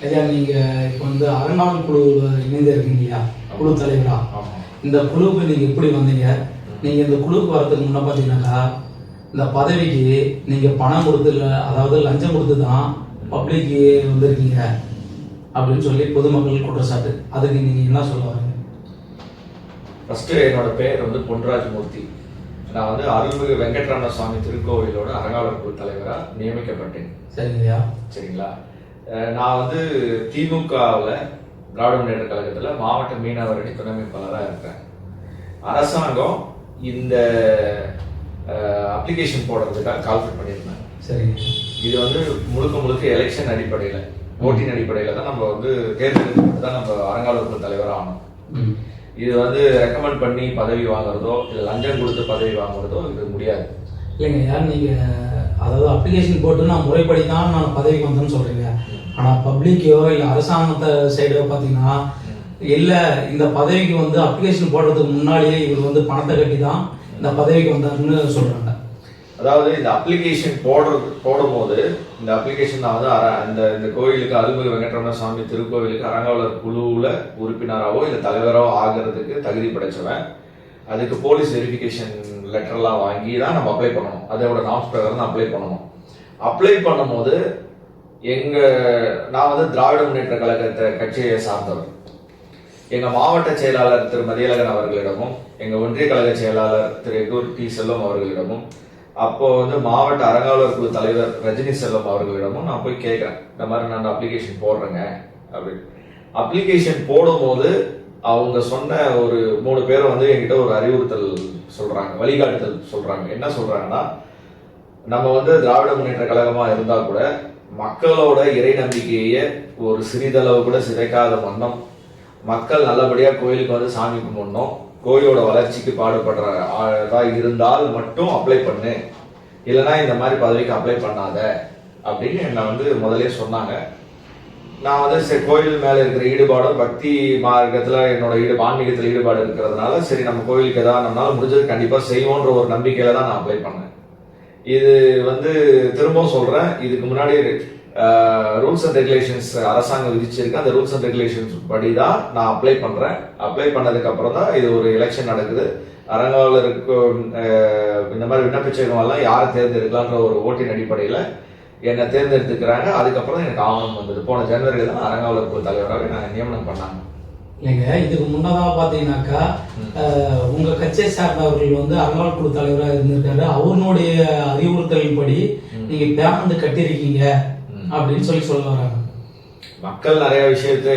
ஐயா நீங்கள் இப்போ வந்து அறங்காவல் குழுவில் இணைந்து இருக்கீங்க இல்லையா, குழு தலைவரா? இந்த குழுவுக்கு நீங்கள் எப்படி வந்தீங்க? நீங்கள் இந்த குழுவுக்கு வரதுக்கு முன்னே பார்த்தீங்கன்னாக்கா இந்த பதவிக்கு நீங்கள் பணம் கொடுத்து அதாவது லஞ்சம் கொடுத்து தான் பப்ளிக்கு வந்திருக்கீங்க அப்படின்னு சொல்லி பொதுமக்கள் குற்றச்சாட்டு. அதுக்கு நீங்கள் என்ன சொல்ல வரீங்க? ஃபஸ்ட்டு என்னோட பேர் வந்து பொன்ராஜ் மூர்த்தி. நான் வந்து அருள்மிகு வெங்கட்ரமண சுவாமி திருக்கோவிலோட அறங்காவலர் குழு தலைவராக நியமிக்கப்பட்டேன். சரிங்கய்யா. சரிங்களா. நான் வந்து திமுகவில் திராவிட முன்னேற்ற கழகத்தில் மாவட்ட மீனவர் அணி துணை அமைப்பாளராக இருக்கிறேன். அரசாங்கம் இந்த அப்ளிகேஷன் போடுறதுக்காக கால்குலேட் பண்ணியிருந்தாங்க. சரிங்க. இது வந்து முழுக்க முழுக்க எலெக்ஷன் அடிப்படையில், ஓட்டின் அடிப்படையில் தான் நம்ம வந்து தேர்ந்தெடுத்து தான் நம்ம அறங்காவலர் குழு தலைவராக ஆனோம். இது வந்து ரெக்கமெண்ட் பண்ணி பதவி வாங்குறதோ இல்லை லஞ்சம் கொடுத்து பதவி வாங்குறதோ இது முடியாது. இல்லைங்க, யார் நீங்கள் அதாவது அப்ளிகேஷன் போட்டு நான் முறைப்படி தான் நான் பதவிக்கு வந்தேன்னு சொல்கிறீங்க. ஆனால் பப்ளிக்கோ இல்லை அரசாங்கத்தை சைடோ பார்த்தீங்கன்னா இல்லை, இந்த பதவிக்கு வந்து அப்ளிகேஷன் போடுறதுக்கு முன்னாடியே இவர் வந்து பணத்தை கட்டி தான் இந்த பதவிக்கு வந்தாருன்னு சொல்கிறாங்க. அதாவது இந்த அப்ளிகேஷன் போடும்போது இந்த அப்ளிகேஷன் நான் வந்து இந்த கோயிலுக்கு அருள்மிகு வெங்கட்ரமண சுவாமி திருக்கோவிலுக்கு அறங்காவலர் குழுவில் உறுப்பினராகவோ இல்லை தலைவராகவோ ஆகிறதுக்கு தகுதி படைச்சவன். அதுக்கு போலீஸ் வெரிஃபிகேஷன் லெட்டர்லாம் வாங்கி தான் நம்ம அப்ளை பண்ணணும். அதோட நாம்ஸ் பிரகாரம் தான் அப்ளை பண்ணணும். அப்ளை பண்ணும்போது நான் வந்து திராவிட முன்னேற்ற கழகத்தை கட்சியை சார்ந்தவர். எங்கள் மாவட்ட செயலாளர் திரு மதியழகன் அவர்களிடமும் எங்கள் ஒன்றிய கழக செயலாளர் திரு எகூர் டி செல்வம் அவர்களிடமும் அப்போ வந்து மாவட்ட அறங்காவலர் குழு தலைவர் ரஜினி செல்வம் அவர்களிடமும் நான் போய் கேட்குறேன், இந்த மாதிரி நான் அப்ளிகேஷன் போடுறேங்க அப்படின்னு. அப்ளிகேஷன் போடும்போது அவங்க சொன்ன ஒரு 3 பேரும் வந்து என்கிட்ட ஒரு அறிவுறுத்தல் சொல்றாங்க, வழிகாட்டுதல் சொல்றாங்க. என்ன சொல்றாங்கன்னா, நம்ம வந்து திராவிட முன்னேற்ற கழகமா இருந்தா கூட மக்களோட இறை நம்பிக்கையை ஒரு சிறிதளவு கூட சிதைக்காத வண்ணம் மக்கள் நல்லபடியா கோயிலுக்கு வந்து சாமி கும்பிடணும், கோயிலோட வளர்ச்சிக்கு பாடுபடுறதா இருந்தால் மட்டும் அப்ளை பண்ணு, இல்லைன்னா இந்த மாதிரி பதவிக்கு அப்ளை பண்ணாத அப்படின்னு என்னை வந்து முதலே சொன்னாங்க. நான் வந்து சரி, கோயில் மேலே இருக்கிற ஈடுபாடும் பக்தி மார்க்கத்தில் என்னோட ஆன்மீகத்தில் ஈடுபாடு இருக்கிறதுனால சரி நம்ம கோயிலுக்கு ஏதாவது நம்மளால முடிஞ்சது கண்டிப்பாக செய்வோன்ற ஒரு நம்பிக்கையில தான் நான் அப்ளை பண்ணேன். இது வந்து திரும்பவும் சொல்றேன், இதுக்கு முன்னாடி ரூல்ஸ் அண்ட் ரெகுலேஷன்ஸ் அரசாங்கம் விதிச்சிருக்கு. அந்த ரூல்ஸ் அண்ட் ரெகுலேஷன்ஸ் படி தான் நான் அப்ளை பண்றேன். அப்ளை பண்ணதுக்கு அப்புறம் தான் இது ஒரு எலெக்ஷன் நடக்குது. அறங்காவலருக்கு இந்த மாதிரி விண்ணப்பிச்சவங்க எல்லாம் யாரை தேர்ந்தெடுக்கலான்ற ஒரு ஓட்டின் அடிப்படையில் என்னை தேர்ந்தெடுத்துக்கிறாங்க. அதுக்கப்புறம் தான் எனக்கு ஆவணம் வந்தது. போன ஜனவரியில் தான் அறங்காவலர் குழு தலைவராக நாங்கள் நியமனம் பண்ணாங்க. இல்லைங்க, இதுக்கு முன்னதாக பார்த்தீங்கன்னாக்கா உங்க கட்சியை சார்ந்தவர்கள் வந்து அறங்காவலர் குழு தலைவராக இருந்திருக்காரு. அவருடைய அறிவுறுத்தலின்படி நீங்க பேமெண்ட் கட்டியிருக்கீங்க அப்படின்னு சொல்ல வராங்க. மக்கள் நிறைய விஷயத்தை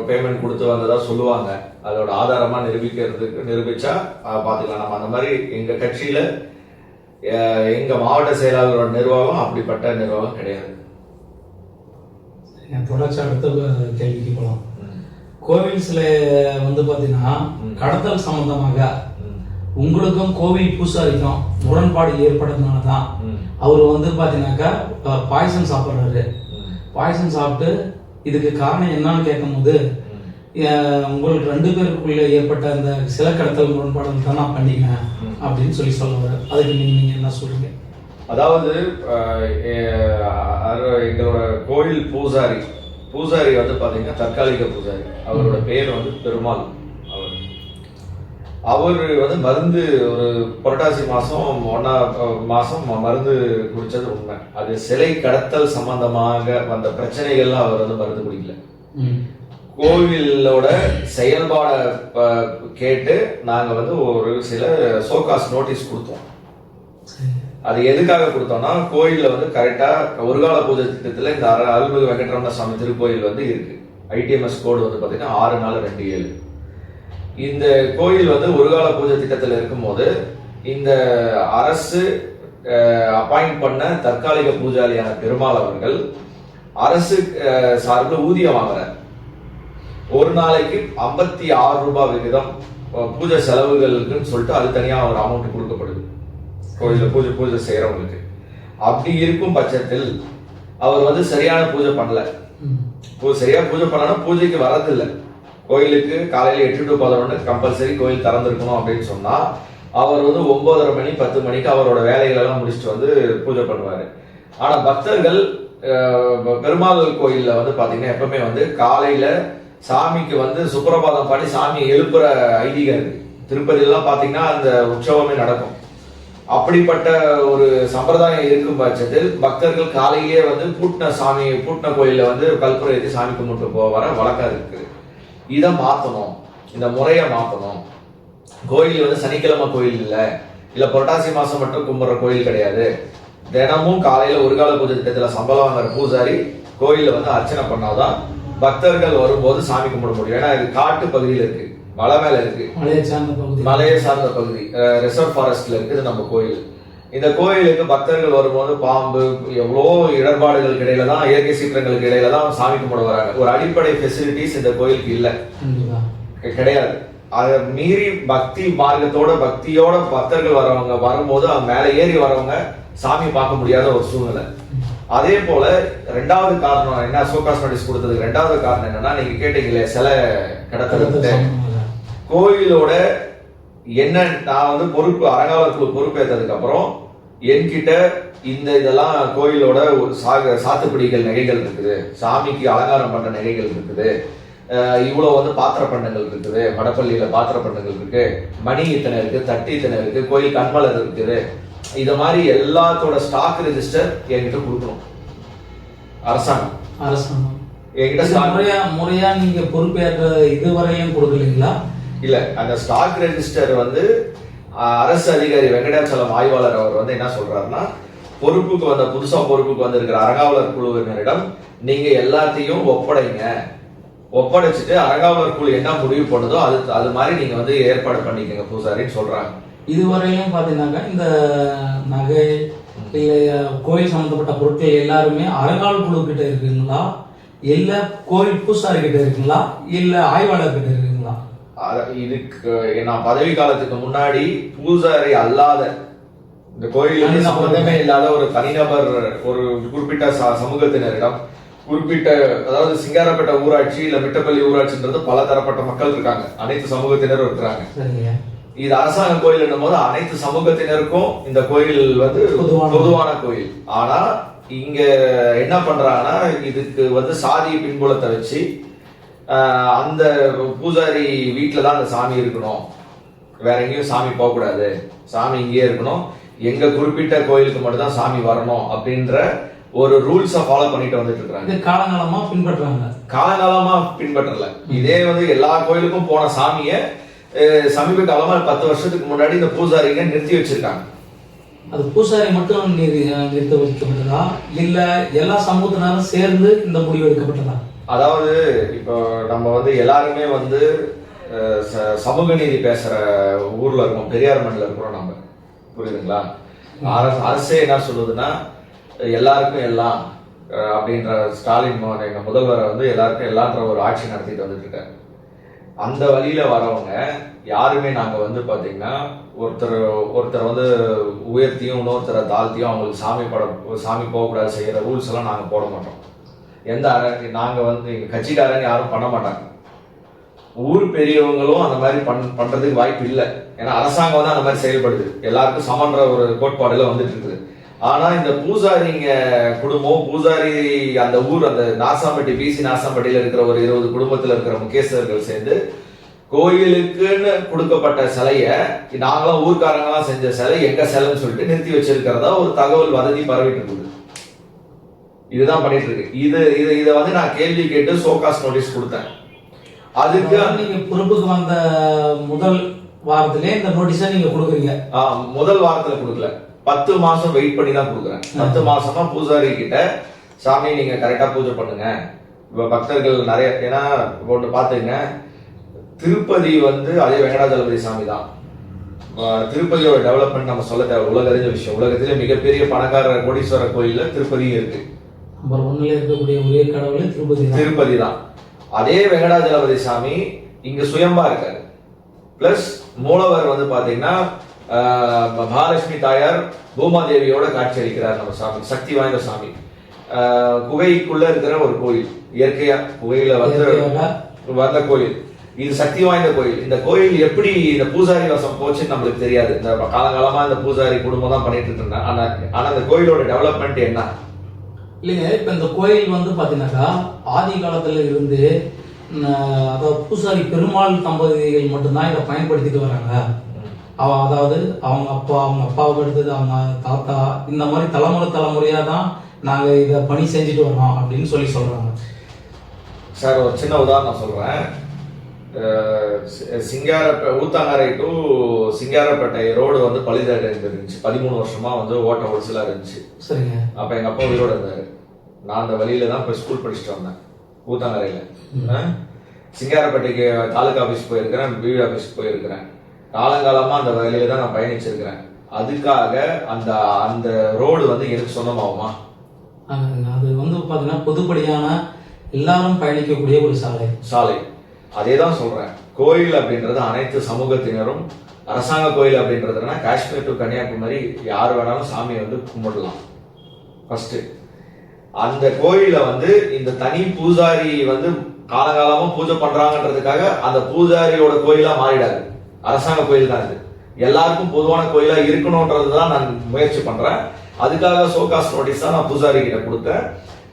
பேமெண்ட் கொடுத்து வந்ததா சொல்லுவாங்க. அதோட ஆதாரமா நிரூபிச்சா பாத்துக்கலாம். நம்ம அந்த மாதிரி எங்க கட்சியில எங்க மாவட்ட செயலாளரோட நிர்வாகம் அப்படிப்பட்ட நிர்வாகம் கிடையாது. தொடர்ச்சி அடுத்த கேள்விக்கு போகலாம். கோவில்ஸ்ல வந்து பாத்தீங்கன்னா கடத்தல் சம்பந்தமாக உங்களுக்கும் கோவில் பூசாரிக்கும் முரண்பாடு ஏற்பட்டதுனால தான் அவர் வந்து பாத்தீங்கன்னாக்கா பாய்சன் சாப்பிட்றாரு. பாய்சன் சாப்பிட்டு இதுக்கு காரணம் என்னன்னு கேட்கும் போது உங்களுக்கு 2 பேருக்குள்ள ஏற்பட்ட அந்த சில கடத்தல் முரண்பாடுகள் தான் நான் பண்ணிக்கிறேன் அப்படின்னு சொல்ல வர. அதுக்கு நீங்க என்ன சொல்றீங்க? அதாவது எங்களோட கோயில் பூசாரி வந்து பாத்தீங்கன்னா தற்காலிக பூசாரி. அவரோட பேர் வந்து பெருமாள். அவர் வந்து மருந்து ஒரு புரட்டாசி மாசம் 1 மாசம் மருந்து குடிச்சது உண்மை. அது சிலை கடத்தல் சம்பந்தமாக வந்த பிரச்சனைகள்லாம் அவர் வந்து மருந்து குடிக்கல. கோவிலோட செயல்பாட கேட்டு நாங்க வந்து ஒரு சில சோகாஸ் நோட்டீஸ் கொடுத்தோம். அது எதுக்காக கொடுத்தோம்னா, கோயில்ல வந்து கரெக்டா ஒரு கால பூஜை திட்டத்துல இந்த அருள்மிகு வெங்கட்ரமண சுவாமி திருக்கோயில் வந்து இருக்கு. ஐடிஎம்எஸ் கோடு வந்து பாத்தீங்கன்னா 6427. இந்த கோயில் வந்து ஒரு கால பூஜை திட்டத்தில் இருக்கும்போது இந்த அரசு அப்பாயிண்ட் பண்ண தற்காலிக பூஜாரியான பெருமாள் அவர்கள் அரசு சார்பில் ஊதியம் வாங்குறார். ஒரு நாளைக்கு 56 ரூபாய் விகிதம் பூஜை செலவுகளுக்குன்னு சொல்லிட்டு அது தனியா ஒரு அமௌண்ட் கொடுக்கப்படுது கோயில பூஜை செய்யறவங்களுக்கு. அப்படி இருக்கும் பட்சத்தில் அவர் வந்து சரியான பூஜை பண்ணல. சரியா பூஜை பண்ணனா பூஜைக்கு வரதில்லை. கோயிலுக்கு காலையில 8 to 11 கம்பல்சரி கோயில் திறந்திருக்கணும் அப்படின்னு சொன்னா அவர் வந்து 9:30 மணி 10 மணிக்கு அவரோட வேலைகள் எல்லாம் முடிச்சுட்டு வந்து பூஜை பண்ணுவாரு. ஆனா பக்தர்கள் பெருமாள் கோயில்ல வந்து பாத்தீங்கன்னா எப்பவுமே வந்து காலையில சாமிக்கு வந்து சுப்பிரபாதம் பாடி சாமியை எழுப்புற ஐதீகம் இருக்கு. திருப்பதியெல்லாம் பாத்தீங்கன்னா அந்த உற்சவமே நடக்கும். அப்படிப்பட்ட ஒரு சம்பிரதாயம் இருக்கும் பட்சத்தில் பக்தர்கள் காலையிலேயே வந்து பூட்டின கோயில்ல வந்து கற்பூரம் ஏற்றி சாமி கும்பிட்டு வர வழக்கம் இருக்கு. இதை மாத்தணும், இந்த முறையை மாத்தணும். கோயில் வந்து சனிக்கிழமை கோயில் இல்ல புரட்டாசி மாசம் மட்டும் கும்பிடுற கோயில் கிடையாது. தினமும் காலையில ஒரு கால பூஜை திட்டத்துல சம்பளம் வாங்குற பூசாரி கோயில வந்து அர்ச்சனை பண்ணாதான் பக்தர்கள் வரும்போது சாமி கும்பிட முடியும். ஏன்னா இது காட்டு பகுதியில இருக்கு, மலை மேல இருக்கு, மலையை சார்ந்த பகுதி, ரிசர்வ் ஃபாரஸ்ட்ல இருக்குது நம்ம கோயில். இந்த கோயிலுக்கு பக்தர்கள் வரும்போது பாம்பு எவ்வளோ இடர்பாடுகளுக்கு இடையில தான், இயற்கை சீற்றங்களுக்கு இடையில தான் சாமி கும்பிட வராங்க. ஒரு அடிப்படை ஃபெசிலிட்டிஸ் இந்த கோயிலுக்கு இல்ல, கிடையாது. அதை மீறி பக்தி மார்க்கத்தோட பக்தியோட பக்தர்கள் வரவங்க வரும்போது மேல ஏறி வரவங்க சாமி பார்க்க முடியாத ஒரு சூழ்நிலை. அதே போல ரெண்டாவது காரணம் என்ன, சோகாஸ் நோட்டீஸ் கொடுத்ததுக்கு ரெண்டாவது காரணம் என்னன்னா, நீங்க கேட்டீங்களே சில கடத்தல் கோயிலோட என்ன, நான் வந்து பொறுப்பு அறங்காவலர் குழு பொறுப்பேற்றதுக்கு அப்புறம் என்கிட்ட இதெல்லாம் கோயிலோட ஒரு சாத்துப்பிடிகள் நகைகள் இருக்குது, சாமிக்கு அலங்காரம் பண்ண நகைகள் இருக்குது, இவ்வளவு வந்து பாத்திர பண்டங்கள் இருக்குது, வடப்பள்ளியில பாத்திர பண்டங்கள் இருக்கு, மணி இத்தனை இருக்கு, தட்டு இத்தனை இருக்கு, கோயில் கண்மலர் இருக்குது, இத மாதிரி எல்லாத்தோட ஸ்டாக் ரெஜிஸ்டர் என்கிட்ட கொடுக்கணும் அரசாங்கம். என்கிட்ட முறையா நீங்க பொறுப்பேற்ற இதுவரையும் கொடுக்கலீங்களா? இல்ல, அந்த ஸ்டாக் ரெஜிஸ்டர் வந்து அரசு அதிகாரி வெங்கடாச்சலம் ஆய்வாளர் அவர் வந்து என்ன சொல்றாருன்னா, புதுசா பொறுப்புக்கு வந்திருக்கிற அறங்காவலர் குழுவினரிடம் நீங்க எல்லாத்தையும் ஒப்படைச்சிட்டு அறங்காவலர் குழு என்ன முடிவு பண்ணுதோ அது மாதிரி நீங்க வந்து ஏற்பாடு பண்ணிக்கங்க பூசாரின்னு சொல்றாங்க. இதுவரையிலும் பாத்தீங்கன்னாக்கா இந்த நகை கோயில் சம்பந்தப்பட்ட பொருட்கள் எல்லாருமே அறங்காவலர் குழு கிட்ட இருக்குங்களா, இல்ல கோயில் பூசாரி கிட்ட இருக்குங்களா, இல்ல ஆய்வாளர் கிட்ட இருக்குங்களா? இதுக்கு நான் பதவி காலத்துக்கு முன்னாடி பூசாரி அல்லாத இந்த கோயில் சம்பந்தமே இல்லாத ஒரு தனிநபர், ஒரு குறிப்பிட்ட சமூகத்தினரிடம், குறிப்பிட்ட அதாவது சிங்காரப்பேட்டை ஊராட்சி இல்ல மிட்டப்பள்ளி ஊராட்சின்றது பல தரப்பட்ட மக்கள் இருக்காங்க, அனைத்து சமூகத்தினரும் இருக்கிறாங்க. இது அரசாங்க கோயில் என்னும் போது அனைத்து சமூகத்தினருக்கும் இந்த கோயில் வந்து பொதுவான கோயில். ஆனா இங்க என்ன பண்றாங்கன்னா, இதுக்கு வந்து சாதி பின்புலத்தை வச்சு அந்த பூசாரி வீட்டுலதான் அந்த சாமி இருக்கணும், வேற எங்கேயும் சாமி போக கூடாது, சாமி இங்கேயே இருக்கணும், எங்க குறிப்பிட்ட கோயிலுக்கு மட்டும் தான் சாமி வரணும் அப்படின்ற ஒரு ரூல்ஸ ஃபாலோ பண்ணிட்டு வந்துட்டு இருக்காங்க. காலங்காலமா பின்பற்றல. இதே வந்து எல்லா கோயிலுக்கும் போன சாமிய சமீப காலமா 10 வருஷத்துக்கு முன்னாடி இந்த பூசாரிங்க நிறுத்தி வச்சிருக்காங்க. அது பூசாரி மட்டும் நிறுத்த வைக்கப்பட்டதா இல்ல எல்லா சமூகத்தினாலும் சேர்ந்து இந்த முடிவு எடுக்கப்பட்டதா? அதாவது இப்போ நம்ம வந்து எல்லாருமே வந்து சமூக நீதி பேசுற ஊர்ல இருக்கோம், பெரியார் மண்ணில் இருக்கிறோம் நம்ம, புரியுதுங்களா? அரசே என்ன சொல்லுதுன்னா எல்லாருக்கும் எல்லாம் அப்படின்ற ஸ்டாலின் எங்க முதல்வரை வந்து எல்லாருக்கும் எல்லான்ற ஒரு ஆட்சி நடத்திட்டு வந்துட்டு இருக்காரு. அந்த வழியில வரவங்க யாருமே நாங்க வந்து பாத்தீங்கன்னா ஒருத்தர் வந்து உயர்த்தியும் இன்னொருத்தரை தாழ்த்தியும் அவங்களுக்கு சாமி போகக்கூடாது செய்யற ரூல்ஸ் எல்லாம் நாங்க போட மாட்டோம். நாங்க வந்து எங்க கட்சிக்காரங்க யாரும் பண்ண மாட்டாங்க. ஊர் பெரியவங்களும் அந்த மாதிரி பண்றதுக்கு வாய்ப்பு இல்லை. ஏன்னா அரசாங்கம் வந்து அந்த மாதிரி செயல்படுது, எல்லாருக்கும் சமன்ற ஒரு கோட்பாடுல வந்துட்டு இருக்குது. ஆனா இந்த பூசாரிங்க குடும்பம், பூசாரி அந்த ஊர், அந்த நாசாம்பட்டி பிசி நாசாம்பட்டியில இருக்கிற ஒரு 20 குடும்பத்துல இருக்கிற முக்கியஸ்தர்கள் சேர்ந்து கோயிலுக்குன்னு கொடுக்கப்பட்ட சிலைய நாங்களாம் ஊர்க்காரங்களாம் செஞ்ச சிலை எங்க சிலைன்னு சொல்லிட்டு நிறுத்தி வச்சிருக்கிறதா ஒரு தகவல் வதந்தி பரவிட்டு இருக்குது. இதுதான் பண்ணிட்டு இருக்கு. இதை வந்து நான் கேள்வி கேட்டு சோகாஸ் நோட்டீஸ் கொடுத்தேன். அதுக்கு நீங்க பொறுப்புக்கு வந்த முதல் வாரத்திலே இந்த நோட்டீஸை நீங்க கொடுக்குறீங்க? முதல் வாரத்துல கொடுக்கல, 10 மாசம் வெயிட் பண்ணி தான் கொடுக்குறேன். 10 மாசமா பூசாரி கிட்ட சாமி நீங்க கரெக்டா பூஜை பண்ணுங்க, இப்ப பக்தர்கள் நிறைய, ஏன்னா ஒன்று பாத்துங்க, திருப்பதி வந்து அதே வெங்கடாஜலபதி சாமி தான். திருப்பதியோட டெவலப்மெண்ட் நம்ம சொல்ல தேவை, உலக அறிஞ்ச விஷயம். உலகத்திலே மிகப்பெரிய பணக்கார கோடீஸ்வரர் கோயில்ல திருப்பதியும் இருக்கு. இருக்கக்கூடிய ஒரே கடவுளே திருப்பதி தான். அதே வெங்கடாஜலபதி சாமி இங்க சுயம்பா இருக்காரு. பிளஸ் மூலவர் வந்து பாத்தீங்கன்னா மகாலட்சுமி தாயார் பூமாதேவியோட காட்சி அளிக்கிறார் நம்ம சாமி, சக்தி வாய்ந்த சாமி. குகைக்குள்ள இருக்கிற ஒரு கோயில், இயற்கையா குகையில வந்து வந்த கோயில், இது சக்தி வாய்ந்த கோயில். இந்த கோயில் எப்படி இந்த பூசாரி வசம் போச்சுன்னு நம்மளுக்கு தெரியாது. இந்த காலகாலமா இந்த பூசாரி குடும்பம் தான் பண்ணிட்டு இருந்தாங்க. ஆனா அந்த கோயிலோட டெவலப்மெண்ட் என்ன? இல்லைங்க, இப்போ இந்த கோயில் வந்து பார்த்தீங்கன்னாக்கா ஆதி காலத்தில் இருந்து அதாவது பூசாரி பெருமாள் தம்பதிகள் மட்டும்தான் இதை பயன்படுத்திட்டு வராங்க. அதாவது அவங்க அப்பாவுக்கு அடுத்தது அவங்க தாத்தா, இந்த மாதிரி தலைமுறையாக தான் நாங்கள் இதை பணி செஞ்சுட்டு வரோம் அப்படின்னு சொல்கிறாங்க. சார் ஒரு சின்ன உதாரணம் சொல்கிறேன். ஊத்தாங்கரை டு சிங்காரப்பேட்டை ரோடு வந்து பழுதாயிட்டு இருந்துச்சு. 13 வருஷமா வந்து ஓட்ட ஒடிசலாக இருந்துச்சு. சரிங்க. அப்போ எங்கள் அப்பா உயிரோட இருந்தார். நான் அந்த வழியில தான் போய் ஸ்கூல் படிச்சுட்டு வந்தேன் ஊத்தாங்கரையில். சிங்காரப்பேட்டைக்கு தாலுகா ஆஃபீஸ் போயிருக்கிறேன், பிவி ஆஃபீஸ்க்கு போயிருக்கிறேன். காலங்காலமாக அந்த வழியில தான் நான் பயணிச்சிருக்கிறேன். அதுக்காக அந்த அந்த ரோடு வந்து எனக்கு சொந்தமாகுமா? அது வந்து பார்த்தீங்கன்னா பொதுப்படியான எல்லாரும் பயணிக்கக்கூடிய ஒரு சாலை. அதே தான் சொல்றேன். கோயில் அப்படின்றது அனைத்து சமூகத்தினரும், அரசாங்க கோயில் அப்படின்றதுனா காஷ்மீர் டு கன்னியாகுமரி யார் வேணாலும் சாமியை வந்து கும்பிடலாம். ஃபர்ஸ்ட் அந்த கோயில வந்து இந்த தனி பூஜாரி வந்து காலகாலமா பூஜை பண்றாங்கன்றதுக்காக அந்த பூஜாரியோட கோயிலா மாறிடாது. அரசாங்க கோயில் தான் இது. எல்லாருக்கும் பொதுவான கோயிலா இருக்கணும்ன்றதுதான் நான் முயற்சி பண்றேன். அதுக்காக சோகாஸ் நோட்டீஸ் தான் நான் பூஜாரி கிட்ட கொடுத்தேன்.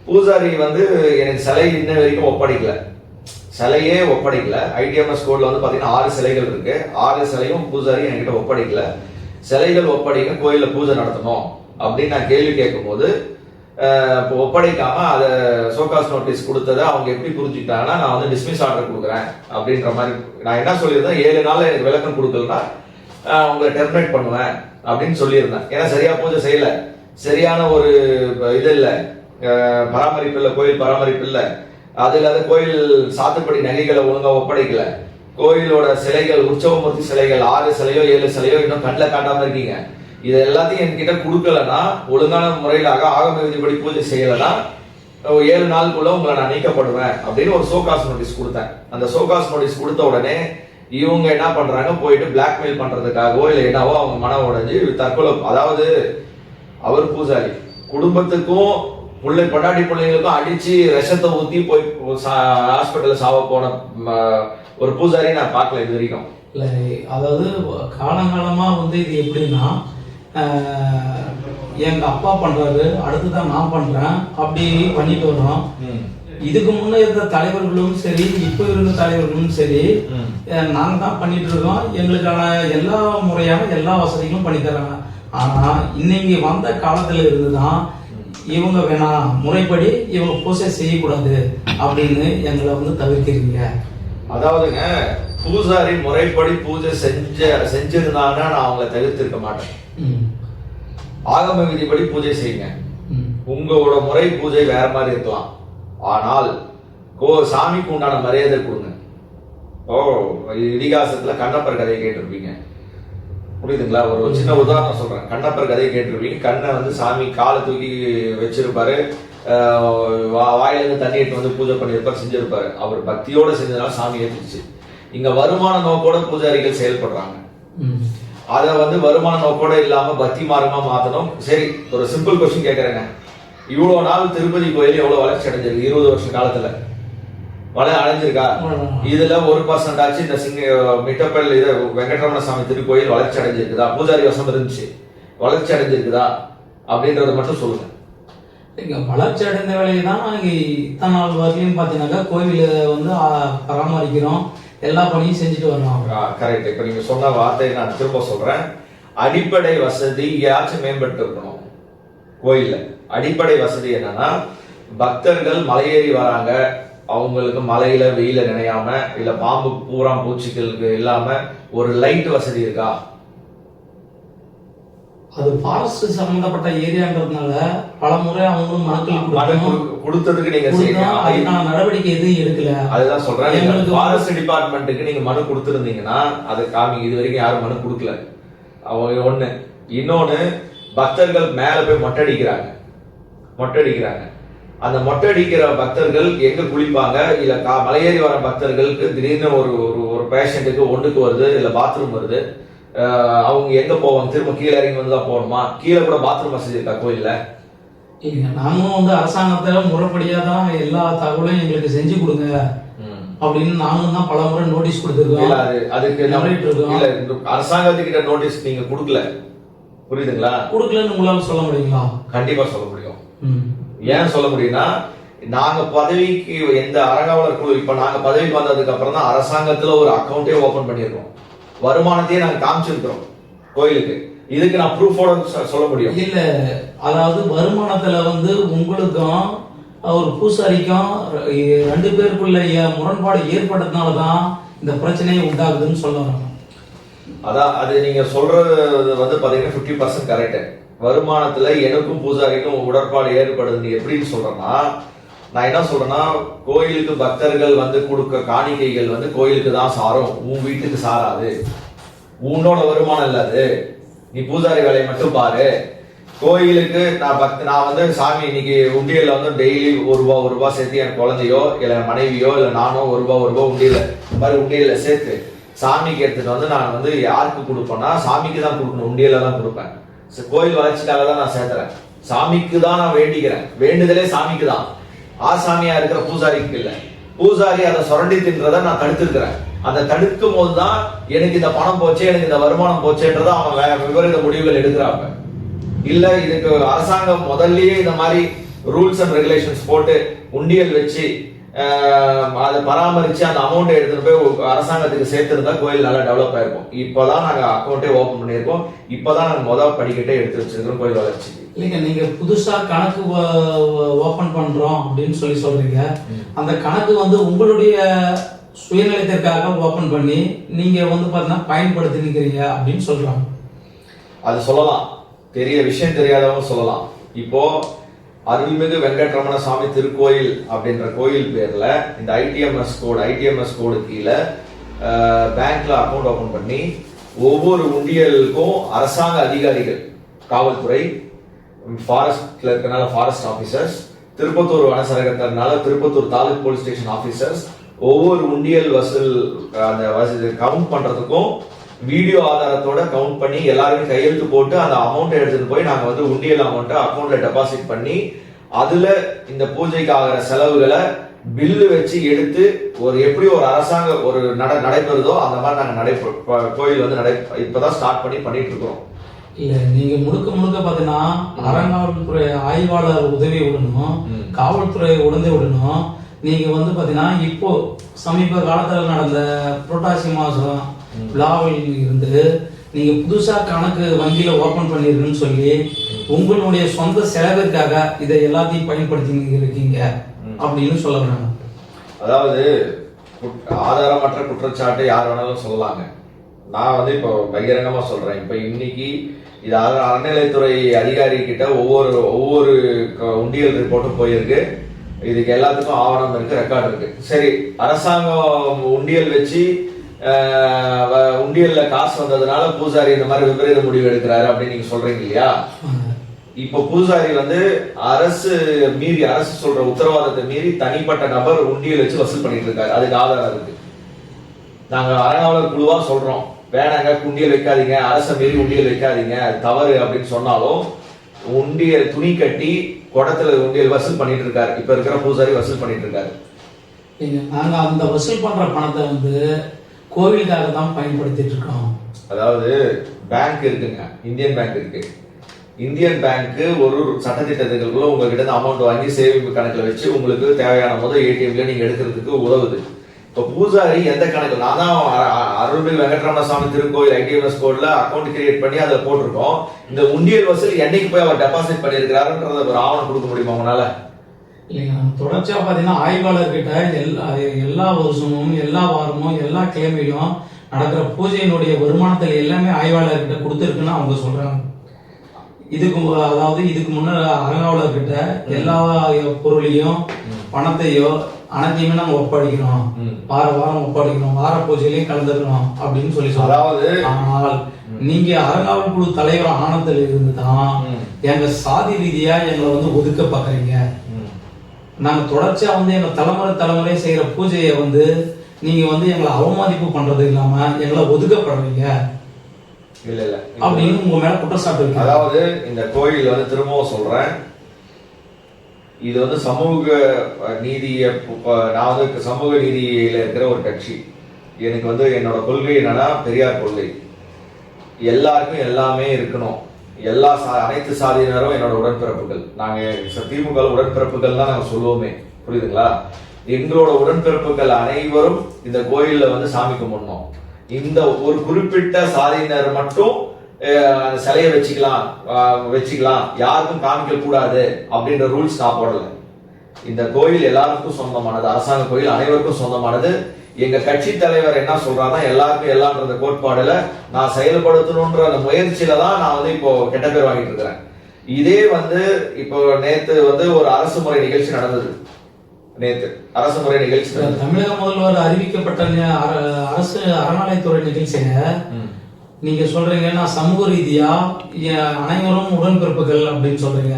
பூஜாரி வந்து எனக்கு சிலை இன்ன வரைக்கும் ஒப்படைக்கல. சிலையே ஒப்படைக்கல. ஐடிஎம்எஸ் கோட்ல வந்து பாத்தீங்கன்னா 6 சிலைகள் இருக்கு. 6 சிலையும் பூஜாரி என்கிட்ட ஒப்படைக்கல. சிலைகள் ஒப்படைக்க கோயில பூஜை நடத்தணும் அப்படின்னு நான் கேள்வி கேட்கும் போது ஒப்படைக்காம அதை சோகாஸ் நோட்டீஸ் கொடுத்ததை அவங்க எப்படி புரிஞ்சுக்கிட்டாங்கன்னா, நான் வந்து டிஸ்மிஸ் ஆர்டர் கொடுக்குறேன் அப்படின்ற மாதிரி. நான் என்ன சொல்லியிருந்தேன், 7 நாள் எனக்கு விளக்கம் கொடுக்கலன்னா உங்களை டெர்மினேட் பண்ணுவேன் அப்படின்னு சொல்லியிருந்தேன். ஏன்னா சரியா பூஜை செய்யல, சரியான ஒரு இது இல்லை, பராமரிப்பு இல்லை, கோயில் பராமரிப்பு இல்லை. அது இல்லாத கோயில் சாத்துப்படி நகைகளை ஒழுங்கா ஒப்படைக்கல. கோயிலோட சிலைகள், உற்சவமூர்த்தி சிலைகள் 6 சிலையோ 7 சிலையோ இன்னும் கண்ணில் காட்டாம இருக்கீங்க. இது எல்லாத்தையும் என்கிட்ட கொடுக்கலன்னா, ஒழுங்கான முறையில் ஆகம விதிப்படி பூஜை செய்யலைன்னா 7 நாளுக்குள்ள உங்களை நான் நீக்கப்படுவேன் அப்படின்னு ஒரு சோகாஸ் நோட்டீஸ் கொடுத்தேன். அந்த சோகாஸ் நோட்டீஸ் கொடுத்த உடனே இவங்க என்ன பண்றாங்க, போயிட்டு பிளாக்மெயில் பண்றதுக்காகவோ இல்லை என்னவோ அவங்க மனம் உடைஞ்சு தற்கொலை. அதாவது அவர் பூஜாரி குடும்பத்துக்கும் பொண்டாட்டி பிள்ளைங்களுக்கும் அடிச்சு விஷத்தை ஊத்தி போய் ஹாஸ்பிட்டல்ல சாவ போன ஒரு பூஜாரி நான் பார்க்கல இது வரைக்கும். இல்லை, அதாவது காலங்காலமா வந்து இது எப்படின்னா, எங்க அப்பா பண்றாரு, அடுத்துதான் நான் பண்றேன், அப்படி பண்ணிட்டு வரோம். இதுக்கு முன்ன இருந்த தலைவர்களும் சரி, இப்ப இருந்த தலைவர்களும் சரி, நாங்க தான் பண்ணிட்டு இருக்கோம். எங்களுக்கான எல்லா முறையான எல்லா வசதிகளும் பண்ணி தராங்க. ஆனா இன்னைக்கு வந்த காலத்துல இருந்துதான் இவங்க வேணாம், முறைப்படி இவங்க பூஜை செய்யக்கூடாது அப்படின்னு எங்களை வந்து தவிர்க்கிறீங்க. அதாவதுங்க, பூஜாரி முறைப்படி பூஜை செஞ்சிருந்தாங்கன்னா நான் அவங்களை தவிர்த்திருக்க மாட்டேன். ஆகம விதிப்படி பூஜை செய்யுங்க. உங்களோட முறை பூஜை வேற மாதிரி இருக்கலாம், ஆனால் சாமிக்கு உண்டான மரியாதை கொடுங்க. இதிகாசத்துல கண்ணப்பர் கதையை கேட்டிருப்பீங்க, புரியுதுங்களா? ஒரு சின்ன உதாரணம் சொல்றேன். கண்ணப்பர் கதையை கேட்டிருப்பீங்க. கண்ணை வந்து சாமி காலை தூக்கி வச்சிருப்பாரு, வாயிலிருந்து தண்ணி எடுத்து வந்து பூஜை பண்ணியிருப்பார், செஞ்சிருப்பாரு. அவர் பக்தியோட செஞ்சதுனால சாமி ஏற்றுச்சு. இங்க வருமான நோக்கோட பூஜாரிகள் செயல்படுறாங்க. அதை வந்து வருமான நோக்கோட இல்லாம பக்தி மார்க்கமா மாத்தணும். சரி, ஒரு சிம்பிள் கொஸ்டின் கேட்கறேங்க. இவ்வளவு நாள் திருப்பதி கோயில் எவ்வளவு வளர்ச்சி அடைஞ்சிருக்கு? 20 வருஷ காலத்துல அடைஞ்சிருக்கா? இதுல 1% ஆச்சு இந்த மிட்டப்பல் இது வெங்கடரமண சாமி திருக்கோயில் வளர்ச்சி அடைஞ்சிருக்குதா? பூஜாரி வசம் இருந்துச்சு, வளர்ச்சி அடைஞ்சிருக்குதா அப்படின்றத மட்டும் சொல்லுங்க. வளர்ச்சி அடைந்த வேலையை தான் இத்தனை நாள் வரையிலும் பாத்தீங்கன்னாக்கா கோவில வந்து பராமரிக்கிறோம், எல்லா பணியும் செஞ்சுட்டு வரணும். கரெக்ட். இப்ப நீங்க சொன்ன வார்த்தையை நான் திரும்ப சொல்றேன். அடிப்படை வசதி யாச்சும் மேம்பட்டு இருக்கணும். கோயில்ல அடிப்படை வசதி என்னன்னா, பக்தர்கள் மலையேறி வராங்க, அவங்களுக்கு மலையில வெயில நினையாம, இல்ல பாம்பு பூரா பூச்சிகளுக்கு இல்லாம ஒரு லைட் வசதி இருக்கா? அது ஃபாரஸ்ட் சம்பந்தப்பட்ட ஏரியான்றதுனால பல முறை அவங்களும் மனுக்கள் கொடுத்ததுக்கு நீங்க அதுக்கான நடவடிக்கை எதுவும் எடுக்கல. அதுதான் சொல்றேன். ஃபாரஸ்ட் டிபார்ட்மெண்ட்டுக்கு நீங்க மனு கொடுத்துருந்தீங்கன்னா அது காமிங்க. இது வரைக்கும் யாரும் மனு கொடுக்கல. அவங்க ஒண்ணு. இன்னொன்னு, பக்தர்கள் மேல போய் மொட்டை அடிக்கிறாங்க. அந்த மொட்டை அடிக்கிற பக்தர்கள் எங்க குளிப்பாங்க? இல்ல மலையேறி வர பக்தர்களுக்கு திடீர்னு ஒரு பேஷண்ட்டுக்கு ஒன்றுக்கு வருது, இல்ல பாத்ரூம் வருது, அவங்க எங்க போவாங்க? திரும்ப கீழே இறங்கி வந்துதான் போகணுமா? கீழே கூட பாத்ரூம் வசதி இருக்கா கோயில்ல? நாமும் வந்து அரசாங்கத்துல முறைப்படியா தான் எல்லா தகவலையும் எங்களுக்கு செஞ்சு கொடுங்க அப்படின்னு நாங்களும் தான் பல முறை நோட்டீஸ் கொடுத்துருக்கோம். அதுக்கு அரசாங்கத்துக்கிட்ட நோட்டீஸ் நீங்க கொடுக்கல, புரியுதுங்களா? கொடுக்கலன்னு உங்களால சொல்ல முடியுங்களா? கண்டிப்பா சொல்ல முடியும். ஏன் சொல்ல முடியும்னா, நாங்க பதவிக்கு எந்த அறங்காவலர் குழு இப்ப நாங்க பதவிக்கு வந்ததுக்கு அப்புறம் தான் அரசாங்கத்துல ஒரு அக்கௌண்டே ஓபன் பண்ணிருக்கோம். வருமானத்தையே நாங்க காமிச்சிருக்கிறோம் கோயிலுக்கு. இதுக்கு நான் ப்ரூஃபோட சொல்ல முடியும். இல்ல, அதாவது வருமானத்துல வந்து உங்களுக்கும் ஒரு பூசாரிக்கும் 2 பேருக்குள்ள முரண்பாடு ஏற்பட்டதுனாலதான் இந்த பிரச்சனையை உண்டாகுதுன்னு சொல்ல வராங்க. அதான் அது நீங்க சொல்றது வந்து பாத்தீங்கன்னா 50% கரெக்ட். வருமானத்துல எனக்கும் பூசாரிக்கும் உடன்பாடு ஏற்படுதுன்னு எப்படின்னு சொல்றேன்னா, நான் என்ன சொல்றேன்னா, கோயிலுக்கு பக்தர்கள் வந்து கொடுக்க காணிக்கைகள் வந்து கோயிலுக்கு தான் சாரும், உன் வீட்டுக்கு சாராது. உன்னோட வருமானம் இல்ல அது, நீ பூசாரி வேலையை மட்டும் பாரு. கோயிலுக்கு நான் வந்து சாமி இன்னைக்கு உண்டியல்ல வந்து டெய்லி ஒரு ரூபா சேர்த்து என் குழந்தையோ இல்ல மனைவியோ இல்ல நானோ ஒரு ரூபா உண்டியல்ல சேர்த்து சாமிக்கு எடுத்துட்டு வந்து நான் வந்து யாருக்கு கொடுப்பேன்னா சாமிக்கு தான் கொடுக்கணும், உண்டியல்ல தான் கொடுப்பேன். கோயில் வளர்ச்சிக்காக தான் நான் சேர்த்துறேன், சாமிக்கு தான் நான் வேண்டிக்கிறேன். வேண்டுதலே சாமிக்கு தான், ஆசாமியா இருக்கிற பூசாரிக்கு இல்ல. பூசாரி அதை சுரண்டி தின்றதை நான் தடுத்திருக்கிறேன். அதை தடுக்கும் போதுதான் எனக்கு இந்த பணம் போச்சே, எனக்கு இந்த வருமானம் போச்சேன்றதை அவன் விபரீத முடிவுகள் எடுக்கிறாங்க. இல்ல இதுக்கு அரசாங்கம் முதல்லயே இந்த மாதிரி ரூல்ஸ் அண்ட் ரெகுலேஷன்ஸ் போட்டு உண்டியல் வச்சு அதை பராமரிச்சு அந்த அமௌண்ட் எடுத்துட்டு போய் அரசாங்கத்துக்கு சேர்த்திருந்தா கோயில் நல்லா டெவலப் ஆயிருக்கும். இப்பதான் நாங்க அக்கௌண்டே ஓபன் பண்ணிருக்கோம். இப்பதான் நாங்க முதல் படிக்கட்டே எடுத்து வச்சிருக்கோம் கோயில் வளர்ச்சி. இல்லைங்க, நீங்க புதுசா கணக்கு ஓபன் பண்றோம் அப்படின்னு சொல்றீங்க. அந்த கணக்கு வந்து உங்களுடைய சுயநலத்திற்காக ஓபன் பண்ணி நீங்க வந்து பாத்தீங்கன்னா பயன்படுத்தி நிக்கிறீங்க அப்படின்னு சொல்றாங்க. அது சொல்லலாம், பெரிய விஷயம் தெரியாதவங்க சொல்லலாம். இப்போ அருள்மிகு வெங்கட்ரமண சுவாமி திருக்கோயில் அப்படின்ற கோயில் பேர்ல இந்த ஐடிஎம்எஸ் கோடு கீழே பேங்க்ல அக்கௌண்ட் ஓபன் பண்ணி ஒவ்வொரு உண்டியலுக்கும் அரசாங்க அதிகாரிகள், காவல்துறை, ஃபாரஸ்ட்ல இருக்கனால ஃபாரஸ்ட் ஆபீசர்ஸ், திருப்பத்தூர் வனசரகத்தினால Tirupattur taluk police station officers, ஒவ்வொரு உண்டியல் வசூல் அந்த கவுண்ட் பண்றதுக்கும் வீடியோ ஆதாரத்தோட கவுண்ட் பண்ணி எல்லாருமே கையெழுத்து போட்டு அந்த அமௌண்ட் எடுத்துட்டு போய் நாங்க வந்து உண்டியல் அமௌண்ட்டை அக்கௌண்ட்ல டெபாசிட் பண்ணி அதுல இந்த பூஜைக்கு ஆகிற செலவுகளை பில்லு வச்சு எடுத்து எப்படி ஒரு அரசாங்க ஒரு நடைபெறுதோ அந்த மாதிரி நாங்க கோயில் வந்து இப்பதான் ஸ்டார்ட் பண்ணிட்டு இருக்கோம். இல்ல, நீங்க முழுக்க பாத்தீங்கன்னா அறங்காவல்துறை ஆய்வாளர் உதவி விடணும், காவல்துறை உடனே விடணும். நீங்க வந்து பாத்தீங்கன்னா இப்போ சமீப காலத்துல நடந்த புரட்டாசி மாசம் விழாவில் இருந்து நீங்க புதுசா கணக்கு வங்கியில ஓபன் பண்ணிருக்குன்னு சொல்லி உங்களுடைய சொந்த செலவிற்காக இதை எல்லாத்தையும் பயன்படுத்தி இருக்கீங்க அப்படின்னு சொல்ல வராங்க. அதாவது ஆதாரமற்ற குற்றச்சாட்டு யார் வேணாலும் சொல்லலாங்க. நான் வந்து இப்போ பகிரங்கமா சொல்றேன். இப்ப இன்னைக்கு இது அறநிலைத்துறை அதிகாரி கிட்ட ஒவ்வொரு உண்டியல் ரிப்போர்ட்டும் போயிருக்கு. இதுக்கு எல்லாத்துக்கும் ஆவணம் இருக்கு, ரெக்கார்டு இருக்கு. சரி, அரசாங்கம் உண்டியல் வச்சு உண்டியல்ல காசு வந்ததுனால பூசாரி இந்த மாதிரி விபரீத முடிவு எடுக்கிறாரு அப்படின்னு நீங்க சொல்றீங்க இல்லையா? இப்ப பூசாரி வந்து அரசு சொல்ற உத்தரவாதத்தை மீறி தனிப்பட்ட நபர் உண்டியல் வச்சு வசூல் பண்ணிட்டு இருக்காரு. அதுக்கு ஆதாரம் இருக்கு. நாங்க அறங்காவலர் குழுவா சொல்றோம், வேணாங்க உண்டியல் வைக்காதீங்க, அரசை மீறி உண்டியல் வைக்காதீங்க, அது தவறு அப்படின்னு சொன்னாலும் உண்டியல் துணி கட்டி குடத்துல உண்டியல் வசூல் பண்ணிட்டு இருக்காரு. இப்ப இருக்கிற பூசாரி வசூல் பண்ணிட்டு இருக்காரு. நாங்க அந்த வசூல் பண்ற பணத்தை வந்து கோவிலுக்காக தான் பயன்படுத்திட்டு இருக்கோம். அதாவது பேங்க் இருக்குங்க, இந்தியன் பேங்க் இருக்கு. இந்தியன் பேங்க் ஒரு சட்டத்திட்டத்துக்குள்ள உங்ககிட்ட அமௌண்ட் வாங்கி சேவிங் கணக்குல வச்சு உங்களுக்கு தேவையான போது ஏடிஎம்ல நீங்க எடுக்கிறதுக்கு உதவுது. இப்போ பூசாரி எந்த கணக்கு, நான் தான் அருள்மிகு வெங்கட்ரமண சுவாமி திருக்கோயில் ஐடிஎம்எஸ் கோட்ல அக்கௌண்ட் கிரியேட் பண்ணி அதில் போட்டிருக்கோம். இந்த உண்டியல் வசூல் என்னைக்கு போய் அவர் டெபாசிட் பண்ணியிருக்கிறாருன்றத ஒரு ஆவணம் கொடுக்க முடியுமா உங்களால? இல்லைங்க, தொடர்ச்சியா பாத்தீங்கன்னா ஆய்வாளர்கிட்ட எல்லா வருஷமும் எல்லா வாரமும் எல்லா கிழமையிலும் நடக்கிற பூஜையினுடைய வருமானத்தில் எல்லாமே ஆய்வாளர்கிட்ட கொடுத்துருக்குன்னு அவங்க சொல்றாங்க. இதுக்கு முன்னாடி அறங்காவலர்கிட்ட எல்லா பொருளையும் பணத்தையோ அனைத்தையுமே நாங்க ஒப்படைக்கிறோம், வாரம் ஒப்படைக்கிறோம், வார பூஜையிலையும் கலந்துக்கிறோம் அப்படின்னு சொல்லி சொல்றாங்க. ஆனால் நீங்க அறங்காவல் குழு தலைவர் ஆனந்தில் இருந்துதான் எங்க சாதி ரீதியா எங்களை வந்து ஒதுக்க பாக்குறீங்க. நாங்க தொடர்ச்சியா வந்து எங்க தலைமுறை செய்யற பூஜையை வந்து நீங்க வந்து எங்களை அவமதிப்பு பண்றது இல்லாம எங்களை ஒதுக்கப்படுறீங்க இல்ல அப்படின்னு உங்க மேல குற்றச்சாட்டு இருக்கு. அதாவது இந்த கோயில் வந்து திரும்பவும் சொல்றேன், இது வந்து சமூக நீதியை, நான் வந்து சமூக நீதியில இருக்கிற ஒரு கட்சி. எனக்கு வந்து என்னோட கொள்கை என்னன்னா பெரியார் கொள்கை. எல்லாருக்கும் எல்லாமே இருக்கணும், அனைத்து சாதியினரும் என்னோட உடன்பிறப்புகள். நாங்க திமுக உடன்பிறப்புகள் தான் நாங்க சொல்லுவோமே, புரியுதுங்களா? எங்களோட உடன்பிறப்புகள் அனைவரும் இந்த கோயில்ல வந்து சாமி கும்பிடணும். இந்த ஒரு குறிப்பிட்ட சாதியினர் மட்டும் சிலையை வச்சுக்கலாம், யாருக்கும் காமிக்க கூடாது அப்படின்ற ரூல்ஸ் நான் போடல. இந்த கோயில் எல்லாருக்கும் சொந்தமானது, அரசாங்க கோயில் அனைவருக்கும் சொந்தமானது. எங்க கட்சி தலைவர் என்ன சொல்றாருன்னா எல்லாருக்கும் எல்லாம்ன்ற கோட்பாடுல நான் செயல்படுத்தணும்ன்ற அந்த முயற்சியில தான் நான் வந்து இப்போ கெட்ட பேர் வாங்கிட்டு இருக்கிறேன். இதே வந்து இப்போ நேத்து வந்து ஒரு அரசு முறை நிகழ்ச்சி நடந்தது. நேத்து அரசு முறை நிகழ்ச்சி தமிழக முதல்வர் அறிவிக்கப்பட்ட அரசு அறநிலையத்துறை நிகழ்ச்சியில நீங்க சொல்றீங்க நான் சமூக ரீதியா அனைவரும் உடன்பிறப்புகள் அப்படின்னு சொல்றீங்க.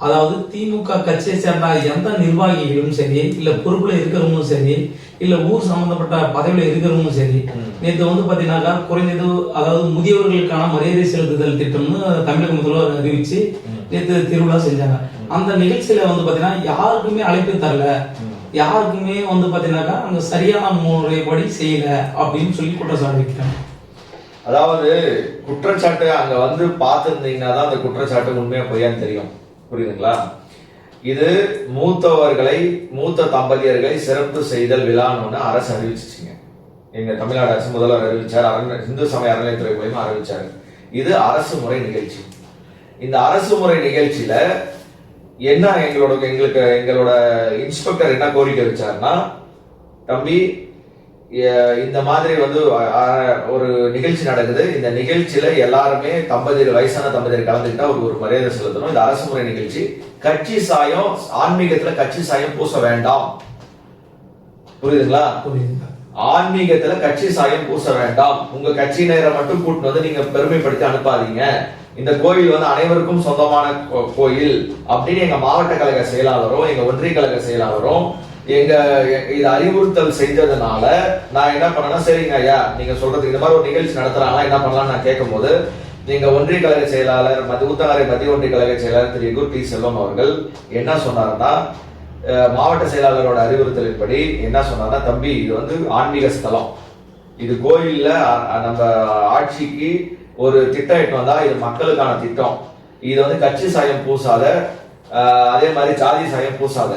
அதாவது திமுக கட்சியை சேர்ந்த எந்த நிர்வாகிகளும் சரி, இல்ல பொறுப்புல இருக்கிறவங்களும் சரி, இல்ல ஊர் சம்பந்தப்பட்ட பதவியில இருக்கிறவங்களும் சரி, நேற்று வந்து பாத்தீங்கன்னாக்கா குறைந்தது அதாவது முதியவர்களுக்கான மரியாதை செலுத்துதல் திட்டம்னு தமிழக முதல்வர் அறிவிச்சு நேற்று திருவிழா செஞ்சாங்க. அந்த நிகழ்ச்சியில வந்து பாத்தீங்கன்னா யாருக்குமே அழைப்பு தரல, யாருக்குமே வந்து பாத்தீங்கன்னாக்கா அந்த சரியான முறைப்படி செய்யல அப்படின்னு சொல்லி குற்றச்சாட்டு வைக்கிறாங்க. அதாவது குற்றச்சாட்டு அங்க வந்து பார்த்துருந்தீங்கன்னா தான் அந்த குற்றச்சாட்டு உண்மையா பொய்யான்னு தெரியும், புரியுதுங்களா? இது மூத்த தம்பதியர்களை சிறப்பு செய்தல் விழான்னு அரசு அறிவிச்சிச்சுங்க. எங்க தமிழ்நாடு அரசு முதல்வர் அறிவிச்சார், இந்து சமய அறநிலையத்துறை மூலமா அறிவிச்சாரு. இது அரசு முறை நிகழ்ச்சி. இந்த அரசு முறை நிகழ்ச்சியில என்ன எங்களோட இன்ஸ்பெக்டர் என்ன கோரிக்கை வச்சாருன்னா, தம்பி இந்த மாதிரி வந்து ஒரு நிகழ்ச்சி நடக்குது, இந்த நிகழ்ச்சியில எல்லாருமே வயசான தம்பதியர் கலந்துக்கிட்டா ஒரு மரியாதை செலுத்தணும். இந்த அரசு முறை நிகழ்ச்சி, கட்சி சாயம் ஆன்மீகத்துல கட்சி சாயம் பூச வேண்டாம், புரியுதுங்களா? ஆன்மீகத்துல கட்சி சாயம் பூச வேண்டாம். உங்க கட்சியினரை மட்டும் கூட்டு வந்து நீங்க பெருமைப்படுத்தி அனுப்பாதீங்க. இந்த கோயில் வந்து அனைவருக்கும் சொந்தமான கோயில் அப்படின்னு எங்க மாவட்ட கழக செயலாளரும் எங்க ஒன்றிய கழக செயலாளரும் இது அறிவுறுத்தல் செஞ்சதுனால நான் என்ன பண்ணேன்னா, சரிங்க ஐயா நீங்க சொல்றதுக்கு இந்த மாதிரி ஒரு நிகழ்ச்சி நடத்துறாங்க, என்ன பண்ணலாம்னு நான் கேட்கும் போது நீங்க ஒன்றிய கழக செயலாளர் ஊத்தங்கரை மத்திய ஒன்றிய கழக செயலாளர் திரு எகூர் டி. செல்வம் அவர்கள் என்ன சொன்னாருன்னா, மாவட்ட செயலாளரோட அறிவுறுத்தலின்படி என்ன சொன்னாருன்னா, தம்பி இது வந்து ஆன்மீக ஸ்தலம், இது கோயில்ல நம்ம ஆட்சிக்கு ஒரு திட்டம் வந்தா இது மக்களுக்கான திட்டம், இது வந்து கட்சி சாயம் பூசாத, அதே மாதிரி ஜாதி சாயம் பூசாத,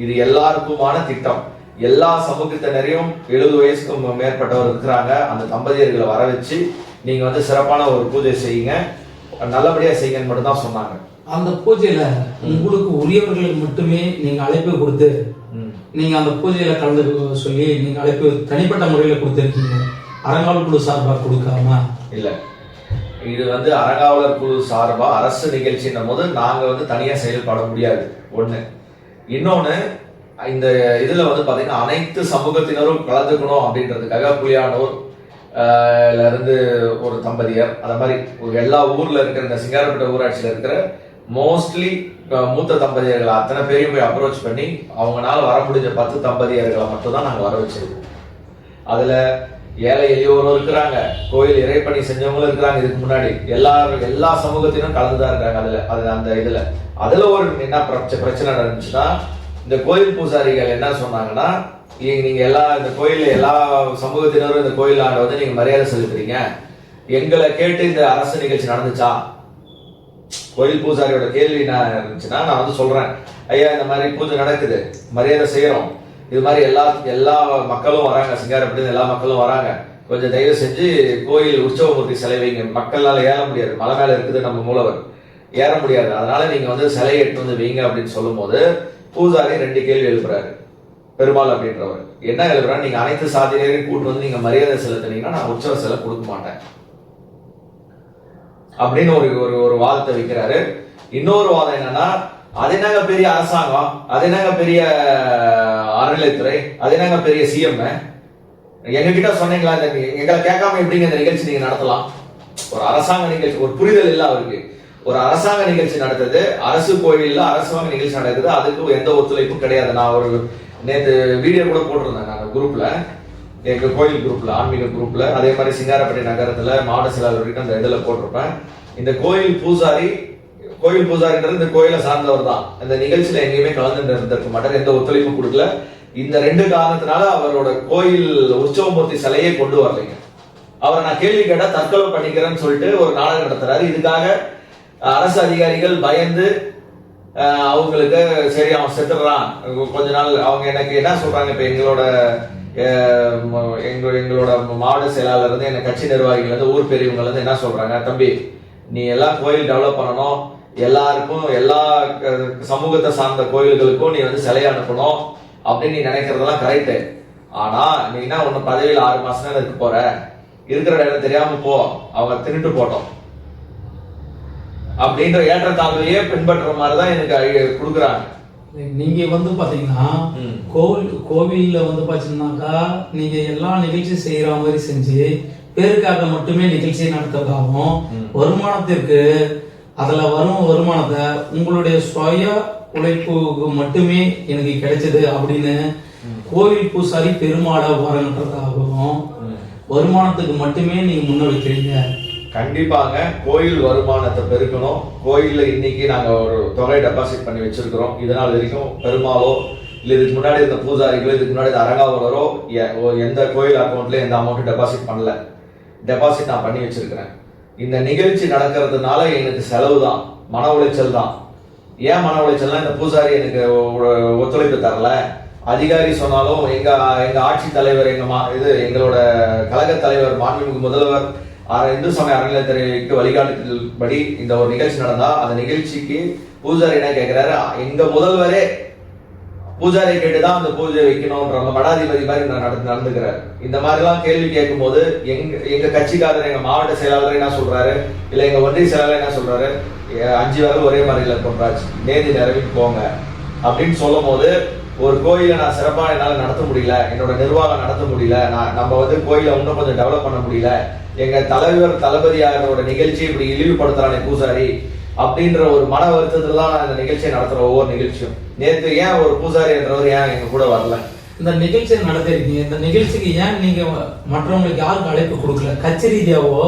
இது எல்லாருக்குமான திட்டம். எல்லா சமூகத்தினரையும் 70 வயசுக்கும் மேற்பட்டவர் இருக்கிறாங்க, அந்த தம்பதியர்களை வர வச்சு நீங்க வந்து சிறப்பான ஒரு பூஜை செய்யுங்க, நல்லபடியா செய்யுங்கன்னு மட்டும் தான் சொன்னாங்க. அந்த பூஜையில உங்களுக்கு உரியவர்களுக்கு மட்டுமே நீங்க அழைப்பு கொடுத்து நீங்க அந்த பூஜையில கலந்து சொல்லி நீங்க அழைப்பு தனிப்பட்ட முறையில கொடுத்திருக்கீங்க, அறங்காவலர் குழு சார்பா கொடுக்காம இல்ல. இது வந்து அறங்காவலர் குழு சார்பா அரசு நிகழ்ச்சின்னும் போது நாங்க வந்து தனியா செயல்பட முடியாது ஒண்ணு. இன்னொன்னு, இந்த இதுல வந்து பாத்தீங்கன்னா அனைத்து சமூகத்தினரும் கலந்துக்கணும் அப்படின்றதுக்காக புலியானூர் இருந்து ஒரு தம்பதியர், அந்த மாதிரி எல்லா ஊர்ல இருக்கிற இந்த சிங்காரப்பேட்டை ஊராட்சியில இருக்கிற மோஸ்ட்லி மூத்த தம்பதியர்கள் அத்தனை பேரையும் போய் அப்ரோச் பண்ணி அவங்களால வர முடிஞ்ச 10 தம்பதியர்களை மட்டும் தான் நாங்க வர வச்சிருக்கோம். அதுல ஏழை எளியோரும் இருக்கிறாங்க, கோயில் இறைப்பணி செஞ்சவங்களும் இருக்கிறாங்க. இதுக்கு முன்னாடி எல்லா சமூகத்திலும் கலந்துதான் இருக்காங்க. அதுல ஒரு என்ன பிரச்சனை நடந்துச்சுன்னா, இந்த கோயில் பூசாரிகள் என்ன சொன்னாங்கன்னா, நீங்க இந்த கோயில்ல எல்லா சமூகத்தினரும் இந்த கோயில் ஆண்ட வந்து நீங்க மரியாதை செலுத்துறீங்க, எங்களை கேட்டு இந்த அரசு நிகழ்ச்சி நடந்துச்சா? கோயில் பூசாரியோட கேள்வி என்ன இருந்துச்சுன்னா, நான் வந்து சொல்றேன், ஐயா இந்த மாதிரி பூஜை நடக்குது, மரியாதை செய்யறோம், இது மாதிரி எல்லா மக்களும் வராங்க, சிங்காரப்பட்டு எல்லா மக்களும் வராங்க, கொஞ்சம் தயவு செஞ்சு கோயில் உற்சவமூர்த்தி சிலை வைங்க, மக்களால ஏற முடியாது, மலை மேல இருக்குது நம்ம மூலவர், ஏற முடியாது, அதனால நீங்க வந்து சிலையை எடுத்து வந்து வைங்க அப்படின்னு சொல்லும் போது பூசாரி 2 கேள்வி எழுப்புறாரு. பெருமாள் அப்படின்றவர் என்ன எழுப்புறாரு, நீங்க அனைத்து சாதியினரையும் கூட்டு வந்து நீங்க மரியாதை செலுத்தினீங்கன்னா நான் உற்சவ சிலை கொடுக்க மாட்டேன் அப்படின்னு ஒரு வாதத்தை வைக்கிறாரு. இன்னொரு வாதம் என்னன்னா, அது என்னங்க பெரிய அரசாங்கம், அது என்னங்க பெரிய அறநிலையத்துறை, அது என்னங்க பெரிய சிஎம், எங்க கிட்ட சொன்னீங்களா, எங்களை கேட்காம எப்படிங்க இந்த நிகழ்ச்சி நீங்க நடத்தலாம்? ஒரு அரசாங்க நிகழ்ச்சி, ஒரு புரிதல் இல்ல அவருக்கு. ஒரு அரசாங்க நிகழ்ச்சி நடத்துது, அரசு கோயில்ல அரசாங்க நிகழ்ச்சி நடக்குது, அதுக்கு எந்த ஒத்துழைப்பும் கிடையாது. நான் ஒரு நேற்று வீடியோ கூட போட்டிருந்தேன் நான் குரூப்ல, எங்க கோயில் குரூப்ல, ஆன்மீக குரூப்ல, அதே மாதிரி சிங்காரப்பேட்டை நகரத்துல மாவட்ட செயலாளர் அந்த இதுல போட்டிருப்பேன். இந்த கோயில் பூசாரின்றது இந்த கோயிலை சார்ந்தவர் தான், இந்த நிகழ்ச்சியில எங்கேயுமே கலந்து இருந்திருக்க மாட்டார், எந்த ஒத்துழைப்பும் கொடுக்கல. இந்த 2 காரணத்தினால அவரோட கோயில் உற்சவமூர்த்தி சிலையே கொண்டு வரலைங்க. அவரை நான் கேள்வி கேட்டா தற்கொலை பண்ணிக்கிறேன்னு சொல்லிட்டு ஒரு நாடகம் நடத்துறாரு. இதுக்காக அரசு அதிகாரிகள் பயந்து அவங்களுக்கு சரி அவன் செத்துடுறான் கொஞ்ச நாள். அவங்க எனக்கு என்ன சொல்றாங்க, இப்ப எங்களோட மாவட்ட செயலாளர் இருந்து என்ன கட்சி நிர்வாகிகள் இருந்து ஊர் பெரியவங்க இருந்து என்ன சொல்றாங்க, தம்பி நீ எல்லாம் கோயில் டெவலப் பண்ணணும், எல்லாருக்கும் எல்லா சமூகத்தை சார்ந்த கோயில்களுக்கும் நீ வந்து சிலையை அனுப்பணும் அப்படின்னு நீ நினைக்கிறதெல்லாம் கரெக்டு. ஆனா நீ என்ன ஒண்ணு பதவியில் 6 மாசம் தான் இருக்க போற, இருக்கிற இடம் தெரியாம போ, அவங்க தின்னுட்டு போட்டோம் அப்படின்ற ஏற்றத்தாழ்வையே பின்பற்ற மாதிரிதான் எனக்கு கொடுக்குறாங்க. நீங்க வந்து பாத்தீங்கன்னா கோவில்ல வந்து பாத்தீங்கன்னாக்கா நீங்க எல்லா நிகழ்ச்சியும் செய்யற மாதிரி செஞ்சு பேருக்காக மட்டுமே நிகழ்ச்சி நடத்துறதாகவும் வருமானத்திற்கு அதுல வரும் வருமானத்தை உங்களுடைய சுய உழைப்புக்கு மட்டுமே எனக்கு கிடைச்சது அப்படின்னு கோவில் பூசாரி பெருமாளை வரன்றதாகவும் வருமானத்துக்கு மட்டுமே நீங்க முன்ன வைக்கிறீங்க. கண்டிப்பாங்க கோயில் வருமானத்தை பெருக்கணும். கோயில்ல இன்னைக்கு நாங்க ஒரு தொகை டெபாசிட் பண்ணி வச்சிருக்கிறோம். இதனால் வரைக்கும் பெருமாளோ இல்ல இதுக்கு முன்னாடி இருந்த பூஜாரிகளோ இதுக்கு முன்னாடி அரங்காவலரோ எந்த கோயில் அக்கௌண்ட்ல எந்த அமௌண்ட் டெபாசிட் பண்ணல. டெபாசிட் நான் பண்ணி வச்சிருக்கிறேன். இந்த நிகழ்ச்சி நடக்கிறதுனால எனக்கு செலவு தான், மன உளைச்சல் தான். ஏன் மன உளைச்சல்னா இந்த பூஜாரி எனக்கு ஒத்துழைப்பு தரல, அதிகாரி சொன்னாலும் எங்க ஆட்சி தலைவர் எங்களோட கழக தலைவர் மாண்புமிகு முதல்வர் இந்து சமய அறநிலையத்துறைக்கு வழிகாட்டுதல்படி இந்த ஒரு நிகழ்ச்சி நடந்தா அந்த நிகழ்ச்சிக்கு பூஜாரி என்ன கேட்கிறாரு, எங்க முதல்வரே பூஜாரி கேட்டுதான் அந்த பூஜை வைக்கணும்ன்ற மடாதிபதி மாதிரி நடந்துக்கிறாரு. இந்த மாதிரி எல்லாம் கேள்வி கேட்கும் போது எங்க கட்சிக்காரர் எங்க மாவட்ட செயலாளர் என்ன சொல்றாரு, இல்ல எங்க ஒன்றிய செயலாளர் என்ன சொல்றாரு, 5 வரல் ஒரே மாதிரி இல்ல பொன்ராஜ், நேதி நிறைவேற்றி போங்க அப்படின்னு சொல்லும் போது ஒரு கோயிலை நான் சிறப்பா என்னால நடத்த முடியல, என்னோட நிர்வாகம் நடத்த முடியல, நம்ம வந்து கோயிலை இன்னும் கொஞ்சம் டெவலப் பண்ண முடியல, எங்க தலைவர் தளபதியாரோட நிகழ்ச்சி இப்படி இழிவுபடுத்துறானே பூசாரி அப்படின்ற ஒரு மன வருத்தத்துல தான் இந்த நிகழ்ச்சியை நடத்துற ஒவ்வொரு நிகழ்ச்சியும். நேற்று ஏன் ஒரு பூசாரி என்றவர் ஏன் எங்க கூட வரல? இந்த நிகழ்ச்சியை நடத்திருக்கீங்க, இந்த நிகழ்ச்சிக்கு ஏன் நீங்க மற்றவங்களுக்கு யாருக்கு அழைப்பு கொடுக்கல? கட்சி ரீதியாவோ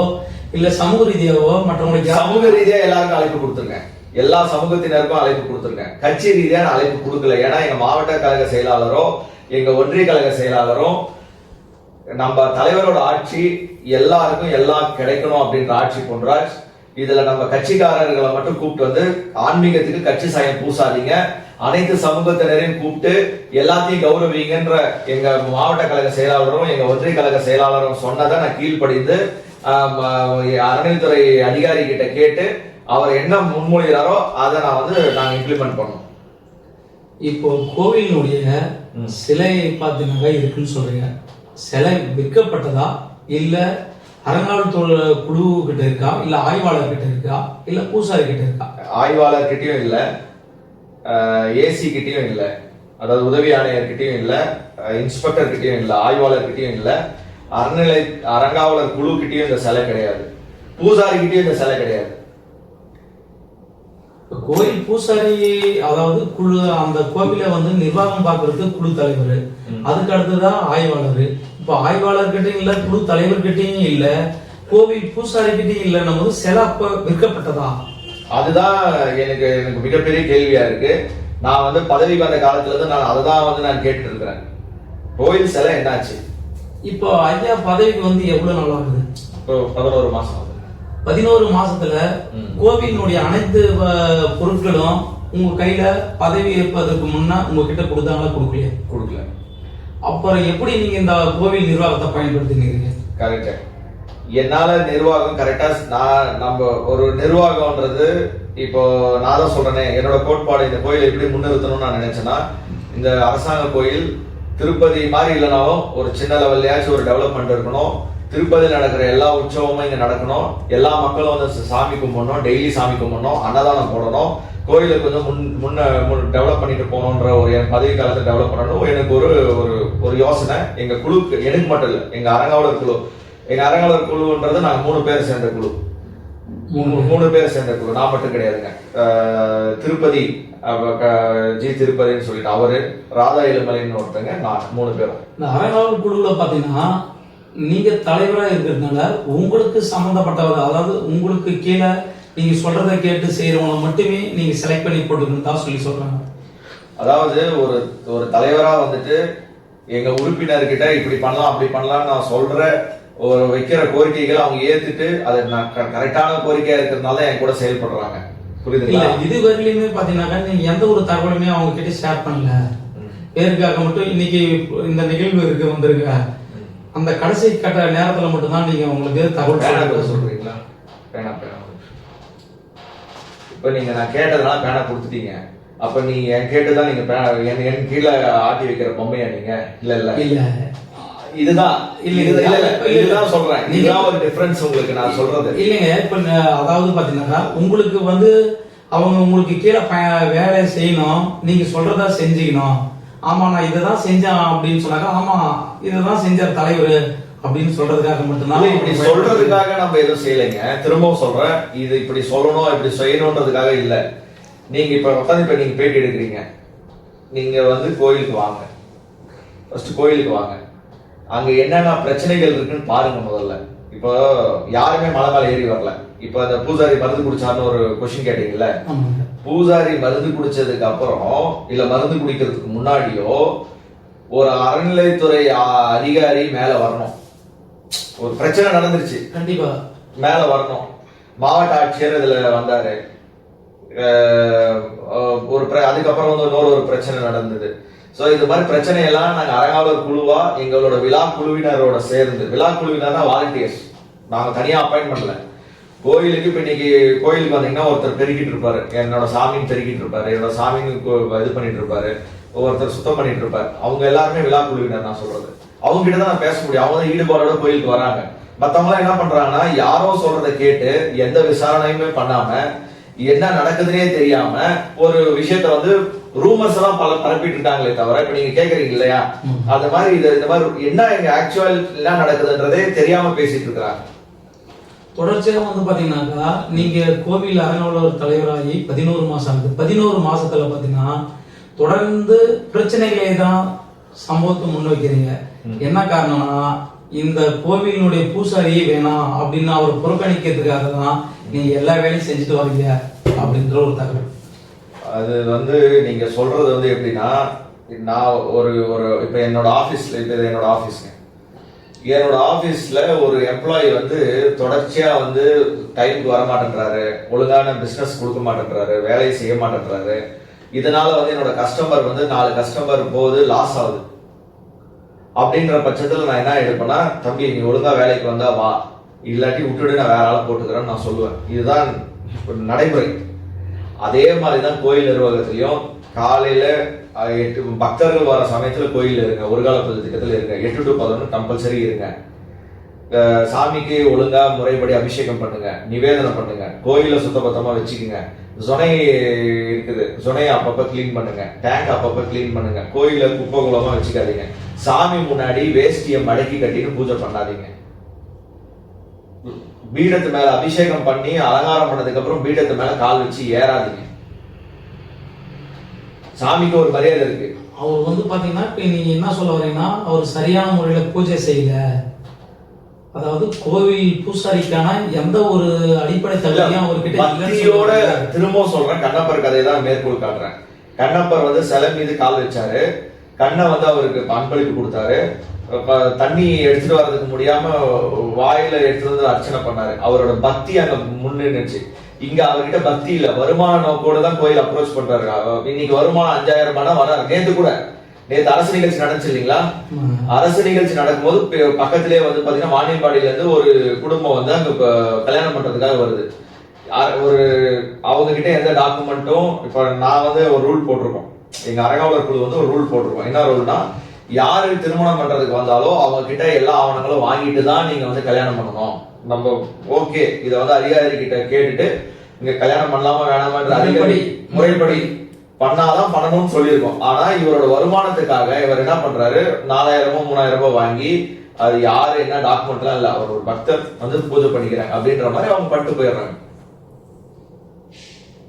இல்ல சமூக ரீதியாவோ மற்றவங்களுக்கு? சமூக ரீதியா எல்லாருக்கும் அழைப்பு கொடுத்துருங்க, எல்லா சமூகத்தினருக்கும் அழைப்பு கொடுத்துருக்கேன். கட்சி ரீதியா நான் அழைப்பு கொடுக்கல. ஏன்னா எங்க மாவட்ட கழக செயலாளரோ எங்க ஒன்றிய கழக செயலாளரும் நம்ம தலைவரோட ஆட்சி எல்லாருக்கும் எல்லாம் கிடைக்கணும் அப்படின்ற ஆட்சி பொன்ராஜ். இதுல நம்ம கட்சிக்காரர்களை மட்டும் கூப்பிட்டு வந்து ஆன்மீகத்துக்கு கட்சி சாயம் பூசாதீங்க, அனைத்து சமூகத்தினரையும் கூப்பிட்டு எல்லாத்தையும் கௌரவிங்கன்ற எங்க மாவட்ட கழக செயலாளரும் எங்க ஒன்றிய கழக செயலாளரும் சொன்னதை நான் கீழ்ப்படிந்து அறநிலைத்துறை அதிகாரி கிட்ட கேட்டு அவர் என்ன முன்மொழிகிறாரோ அதை நான் வந்து நாங்க இம்ப்ளிமெண்ட் பண்ணோம். இப்போ கோவிலினுடைய சிலை பார்த்தீங்கன்னா இருக்குன்னு சொல்றீங்க, சிலை விற்கப்பட்டதா இல்ல அறங்காவல்துறை குழு கிட்ட இருக்கா, இல்ல ஆய்வாளர் கிட்ட இருக்கா, இல்ல பூசாரி கிட்ட இருக்கா? ஆய்வாளர் கிட்டயும் இல்ல, ஏசி கிட்டயும் இல்ல, அதாவது உதவி ஆணையர் கிட்டயும் இல்ல, இன்ஸ்பெக்டர் கிட்டயும் இல்ல, ஆய்வாளர் கிட்டயும் இல்ல, அறங்காவலர் குழு கிட்டயும் இந்த சிலை கிடையாது, பூசாரி கிட்டயும் இந்த சிலை கிடையாது. கோயில் பூசாரி அதாவது குழு, அந்த கோவில வந்து நிர்வாகம் பார்க்கறது குழு தலைவர், அதுக்கு அடுத்துதான் ஆய்வாளர். இப்ப ஆய்வாளர் கிட்டையும் இல்ல, குழு தலைவர் கிட்டையும் இல்ல, கோவில் பூசாரி கிட்டையும் இல்ல, நம்ம சிலை விற்கப்பட்டதா? அதுதான் எனக்கு மிகப்பெரிய கேள்வியா இருக்கு. நான் வந்து பதவிக்கு வந்த காலத்துல இருந்து நான் அதை வந்து நான் கேட்டு இருக்கிறேன், கோயில் சிலை என்னாச்சு? இப்போ ஐயா பதவிக்கு வந்து எவ்வளவு நாள் ஆகுது? 11 மாசம். 11 மாசத்துல கோவிலினுடைய அனைத்து பொருட்களும் உங்க கையில பதவி ஏற்பதற்கு முன்னா உங்ககிட்ட கொடுத்தாங்களா? கொடுக்கல. அப்புறம் எப்படி நீங்க இந்த கோவில் நிர்வாகத்தை பயன்படுத்தினீங்க? கரெக்டா, என்னால நிர்வாகம் கரெக்டா நம்ம ஒரு நிர்வாகம்ன்றது இப்போ நான் தான் சொல்றேனே, என்னோட கோட்பாடு இந்த கோயில் எப்படி முன்னிறுத்தணும்னு நான் நினைச்சேன்னா, இந்த அரசாங்க கோயில் திருப்பதி மாதிரி இல்லைனாலும் ஒரு சின்ன லெவல்லையாச்சும் ஒரு டெவலப்மெண்ட் இருக்கணும். திருப்பதியில் நடக்கிற எல்லா உற்சவமும் இங்க நடக்கணும், எல்லா மக்களும் வந்து சாமி கும்பிடணும், டெய்லி சாமி கும்பிடணும், அன்னதானம் போடணும், கோயிலுக்கு வந்து முன்ன டெவலப் பண்ணிட்டு போகணுன்ற ஒரு என் பதவி காலத்தை டெவலப் பண்ணணும். எனக்கு ஒரு யோசனை. எங்க குழுக்கு, எனக்கு மட்டும் இல்லை, எங்க அறங்காவலர் குழு, எங்க அறங்காவலர் குழுன்றது நாங்க 3 பேர் சேர்ந்த குழு, 3 பேர் சேர்ந்த குழு, நான் மட்டும் கிடையாதுங்க. திருப்பதி திருப்பதின்னு சொல்லிட்டு அவரு, ராதா இளமலைன்னு ஒருத்தங்க, நான் 3 பேரும். இந்த அறங்காவலர் குழுல பாத்தீங்கன்னா நீங்க தலைவரா இருக்கிறதுனால உங்களுக்கு சம்பந்தப்பட்டவர், அதாவது உங்களுக்கு கீழே நீங்க சொல்றதை கேட்டு செய்யறவங்க மட்டுமே நீங்க செலக்ட் பண்ணி போட்டுக்கணும் சொல்லி சொல்றாங்க. அதாவது ஒரு தலைவரா வந்துட்டு எங்க உறுப்பினர்கிட்ட இப்படி பண்ணலாம் அப்படி பண்ணலாம் நான் சொல்ற ஒரு வைக்கிற கோரிக்கைகளை அவங்க ஏத்துட்டு அது கரெக்டான கோரிக்கையா இருக்கிறதுனால என் கூட செயல்படுறாங்க. புரியுதுங்களா? இது வரையிலுமே பாத்தீங்கன்னாக்கா நீங்க எந்த ஒரு தகவலுமே அவங்க கிட்ட ஷேர் பண்ணல. பேருக்காக மட்டும் இன்னைக்கு இந்த நிகழ்வு இருக்கு வந்துருங்க, அந்த கடைசி கட்ட நேரத்துல மட்டும்தான் நீங்க உங்களுக்கு தகவல் சொல்றீங்களா? பேனா இப்ப நீங்க நான் கேட்டதுனால பேனா கொடுத்துட்டீங்க. அப்ப நீங்க என் கேட்டுதான் நீங்க என் கீழே ஆட்டி வைக்கிற பொம்மையா நீங்க? இல்ல இல்ல இல்ல இதுதான் இதுதான் சொல்றேன். இதுதான் ஒரு டிஃபரன்ஸ் உங்களுக்கு நான் சொல்றது. இல்லைங்க. இப்ப அதாவது பாத்தீங்கன்னா உங்களுக்கு வந்து அவங்க உங்களுக்கு கீழே வேலை செய்யணும், நீங்க சொல்றதா செஞ்சுக்கணும். ஆமா நான் இதைதான் செஞ்சேன் அப்படின்னு சொன்னாக்கா ஆமா இதைதான் செஞ்சார் தலைவர் அப்படின்னு சொல்றதுக்காக மட்டும்தான். இப்படி சொல்றதுக்காக நம்ம எதுவும் செய்யலைங்க. திரும்பவும் சொல்றேன், இது இப்படி சொல்லணும் இப்படி செய்யணும்ன்றதுக்காக இல்ல. நீங்க இப்ப நீங்க பேட்டி எடுக்கிறீங்க, நீங்க வந்து கோயிலுக்கு வாங்க, ஃபர்ஸ்ட் கோயிலுக்கு வாங்க, அங்க என்னென்ன பிரச்சனைகள் இருக்குன்னு பாருங்க முதல்ல. இப்போ யாருமே மலை மேல ஏறி வரல. இப்ப அந்த பூசாரி மருந்து குடிச்சாருன்னு ஒரு கொஸ்டின் கேட்டீங்கல்ல, பூசாரி மருந்து குடிச்சதுக்கு அப்புறம் இல்ல மருந்து குடிக்கிறதுக்கு முன்னாடியோ ஒரு அறநிலைத்துறை அதிகாரி மேல வரணும். ஒரு பிரச்சனை நடந்துருச்சு, கண்டிப்பா மேல வரணும். மாவட்ட ஆட்சியர் இதுல வந்தாரு. அதுக்கப்புறம் வந்து இன்னொரு ஒரு பிரச்சனை நடந்தது. சோ இது மாதிரி பிரச்சனை எல்லாம் நாங்க அறங்காவலர் குழுவா எங்களோட விழா குழுவினரோட சேர்ந்து, விழா குழுவினர்னா வாலண்டியர்ஸ், நாங்க தனியா அப்பாயின்ட் பண்ணல. கோயிலுக்கு இப்ப இன்னைக்கு கோயிலுக்கு வந்தீங்கன்னா ஒருத்தர் பெருக்கிட்டு இருப்பாரு, என்னோட சாமின்னு பெருக்கிட்டு இருப்பாரு, என்னோட சாமின்னு இது பண்ணிட்டு இருப்பாரு, ஒருத்தர் சுத்தம் பண்ணிட்டு இருப்பாரு. அவங்க எல்லாருமே விழா குழுவினர் நான் சொல்றது. அவங்க கிட்ட தான் நான் பேச முடியும். அவங்க தான் ஈடுபாடோட கோயிலுக்கு வராங்க. மத்தவங்க எல்லாம் என்ன பண்றாங்கன்னா யாரோ சொல்றதை கேட்டு எந்த விசாரணையுமே பண்ணாம என்ன நடக்குதுன்னே தெரியாம ஒரு விஷயத்த வந்து ரூமர்ஸ் எல்லாம் பரப்பிட்டு இருக்காங்களே தவிர, இப்ப நீங்க கேக்குறீங்க இல்லையா, அந்த மாதிரி இந்த மாதிரி என்ன எங்க ஆக்சுவல் என்ன நடக்குதுன்றதே தெரியாம பேசிட்டு இருக்கிறாங்க. தொடர்ச்சியா வந்து பாத்தீங்கன்னாக்கா நீங்க கோவில் அறங்காவலர் தலைவராகி 11 மாசம் ஆகுது. 11 மாசத்துல பாத்தீங்கன்னா தொடர்ந்து பிரச்சனைகளே தான் சம்பவத்தை முன்வைக்கிறீங்க. என்ன காரணம்னா இந்த கோவிலினுடைய பூசாரியே வேணாம் அப்படின்னு அவர் புறக்கணிக்கிறதுக்காக தான் நீங்க எல்லா வேலையும் செஞ்சுட்டு வரீங்க அப்படின்ற ஒரு தகவல். அது வந்து நீங்க சொல்றது வந்து எப்படின்னா, நான் ஒரு இப்ப என்னோட ஆபீஸ்ல என்னோட ஆபீஸ்ல ஒரு எம்ப்ளாயி வந்து தொடர்ச்சியா வந்து டைமுக்கு வர மாட்டேன்றாரு, ஒழுங்கான பிசினஸ் கொடுக்க மாட்டேன்றாரு, வேலையை செய்ய மாட்டேன்றாரு. இதனால வந்து என்னோட கஸ்டமர் வந்து 4 கஸ்டமர் போது லாஸ் ஆகுது. அப்படின்ற பட்சத்துல நான் என்ன எடுப்பேன்னா, தம்பி நீ ஒழுங்கா வேலைக்கு வந்தா வா, இல்லாட்டி விட்டுட்டு நான் வேற ஆளை போட்டுக்கிறேன்னு நான் சொல்லுவேன். இதுதான் நடைமுறை. அதே மாதிரிதான் கோயில் நிர்வாகத்திலையும் காலையில 8 பக்தர்கள் வர சமயத்துல கோயில் இருங்க, ஒரு கால பொது திட்டத்துல இருங்க, 8 to 11 கம்பல்சரி இருங்க. சாமிக்கு ஒழுங்கா முறைப்படி அபிஷேகம் பண்ணுங்க, நிவேதனம் பண்ணுங்க, கோயில சுத்தபத்தமா வச்சுக்கோங்க. சொனை இருக்குது, சொனையை அப்பப்ப கிளீன் பண்ணுங்க, டேங்க் அப்பப்ப கிளீன் பண்ணுங்க, கோயில குப்பை குளமா வச்சுக்காதீங்க, சாமி முன்னாடி வேஷ்டியை மடக்கி கட்டின்னு பூஜை பண்ணாதீங்க, பீடத்து மேல அபிஷேகம் பண்ணி அலங்காரம் பண்ணதுக்கு அப்புறம் பீடத்து மேல கால் வச்சு ஏறாதீங்க. சாமிக்கு ஒரு மரியாதை இருக்கு. அவர் வந்து பாத்தீங்கன்னா இப்ப நீங்க என்ன சொல்ல வரீங்கன்னா அவர் சரியான முறையில பூஜை செய்யல, அதாவது கோவில் பூசாரிக்கான எந்த ஒரு அடிப்படை தகுதியும் அவர்கிட்ட. திரும்பவும் சொல்றேன், கண்ணப்பர் கதையை தான் மேற்கோள் காட்டுறேன். கண்ணப்பர் வந்து சிலை மீது கால் வச்சாரு, கண்ணை வந்து அவருக்கு அன்பளிப்பு கொடுத்தாரு, தண்ணி எடுத்துட்டு வர்றதுக்கு முடியாம வாயில எடுத்துட்டு வந்து அர்ச்சனை பண்ணாரு. அவரோட பக்தி அங்க முன்னின்னுச்சு. இங்க அவர்கிட்ட பக்தி இல்ல, வருமான நோக்கோட தான் கோயில் அப்ரோச் பண்றாரு. இன்னைக்கு வருமானம் 5000 ரூபாய் வராரு. நேத்து அரசு நிகழ்ச்சி நடந்துச்சு இல்லைங்களா, அரசு நிகழ்ச்சி நடக்கும்போது பக்கத்திலே வந்து பாத்தீங்கன்னா வாணியம்பாடியில இருந்து ஒரு குடும்பம் வந்து அங்க கல்யாணம் பண்றதுக்காக வருது. ஒரு அவங்க கிட்ட எந்த டாக்குமெண்ட்டும், இப்ப நான் வந்து ஒரு ரூல் போட்டிருக்கோம், எங்க அறங்காவலர் குழு வந்து ஒரு ரூல் போட்டிருக்கோம். என்ன ரூல்னா, யாரு திருமணம் பண்றதுக்கு வந்தாலும் அவங்க கிட்ட எல்லா ஆவணங்களும் வாங்கிட்டு தான் நீங்க வந்து கல்யாணம் பண்ணணும். நம்ம ஓகே இதை வந்து அதிகாரி கிட்ட கேட்டுட்டு இங்க கல்யாணம் பண்ணலாமா வேணாமான்ற அதிகாரி முறைப்படி பண்ணாதான் பண்ணணும்னு சொல்லியிருக்கோம். ஆனா இவரோட வருமானத்துக்காக இவர் என்ன பண்றாரு, 4000 3000 வாங்கி அது யாரு என்ன டாக்குமெண்ட்லாம் இல்ல, அவர் ஒரு பக்தர் வந்து பூஜை பண்ணிக்கிறாங்க அப்படின்ற மாதிரி அவங்க பண்ணிட்டு போயிடுறாங்க.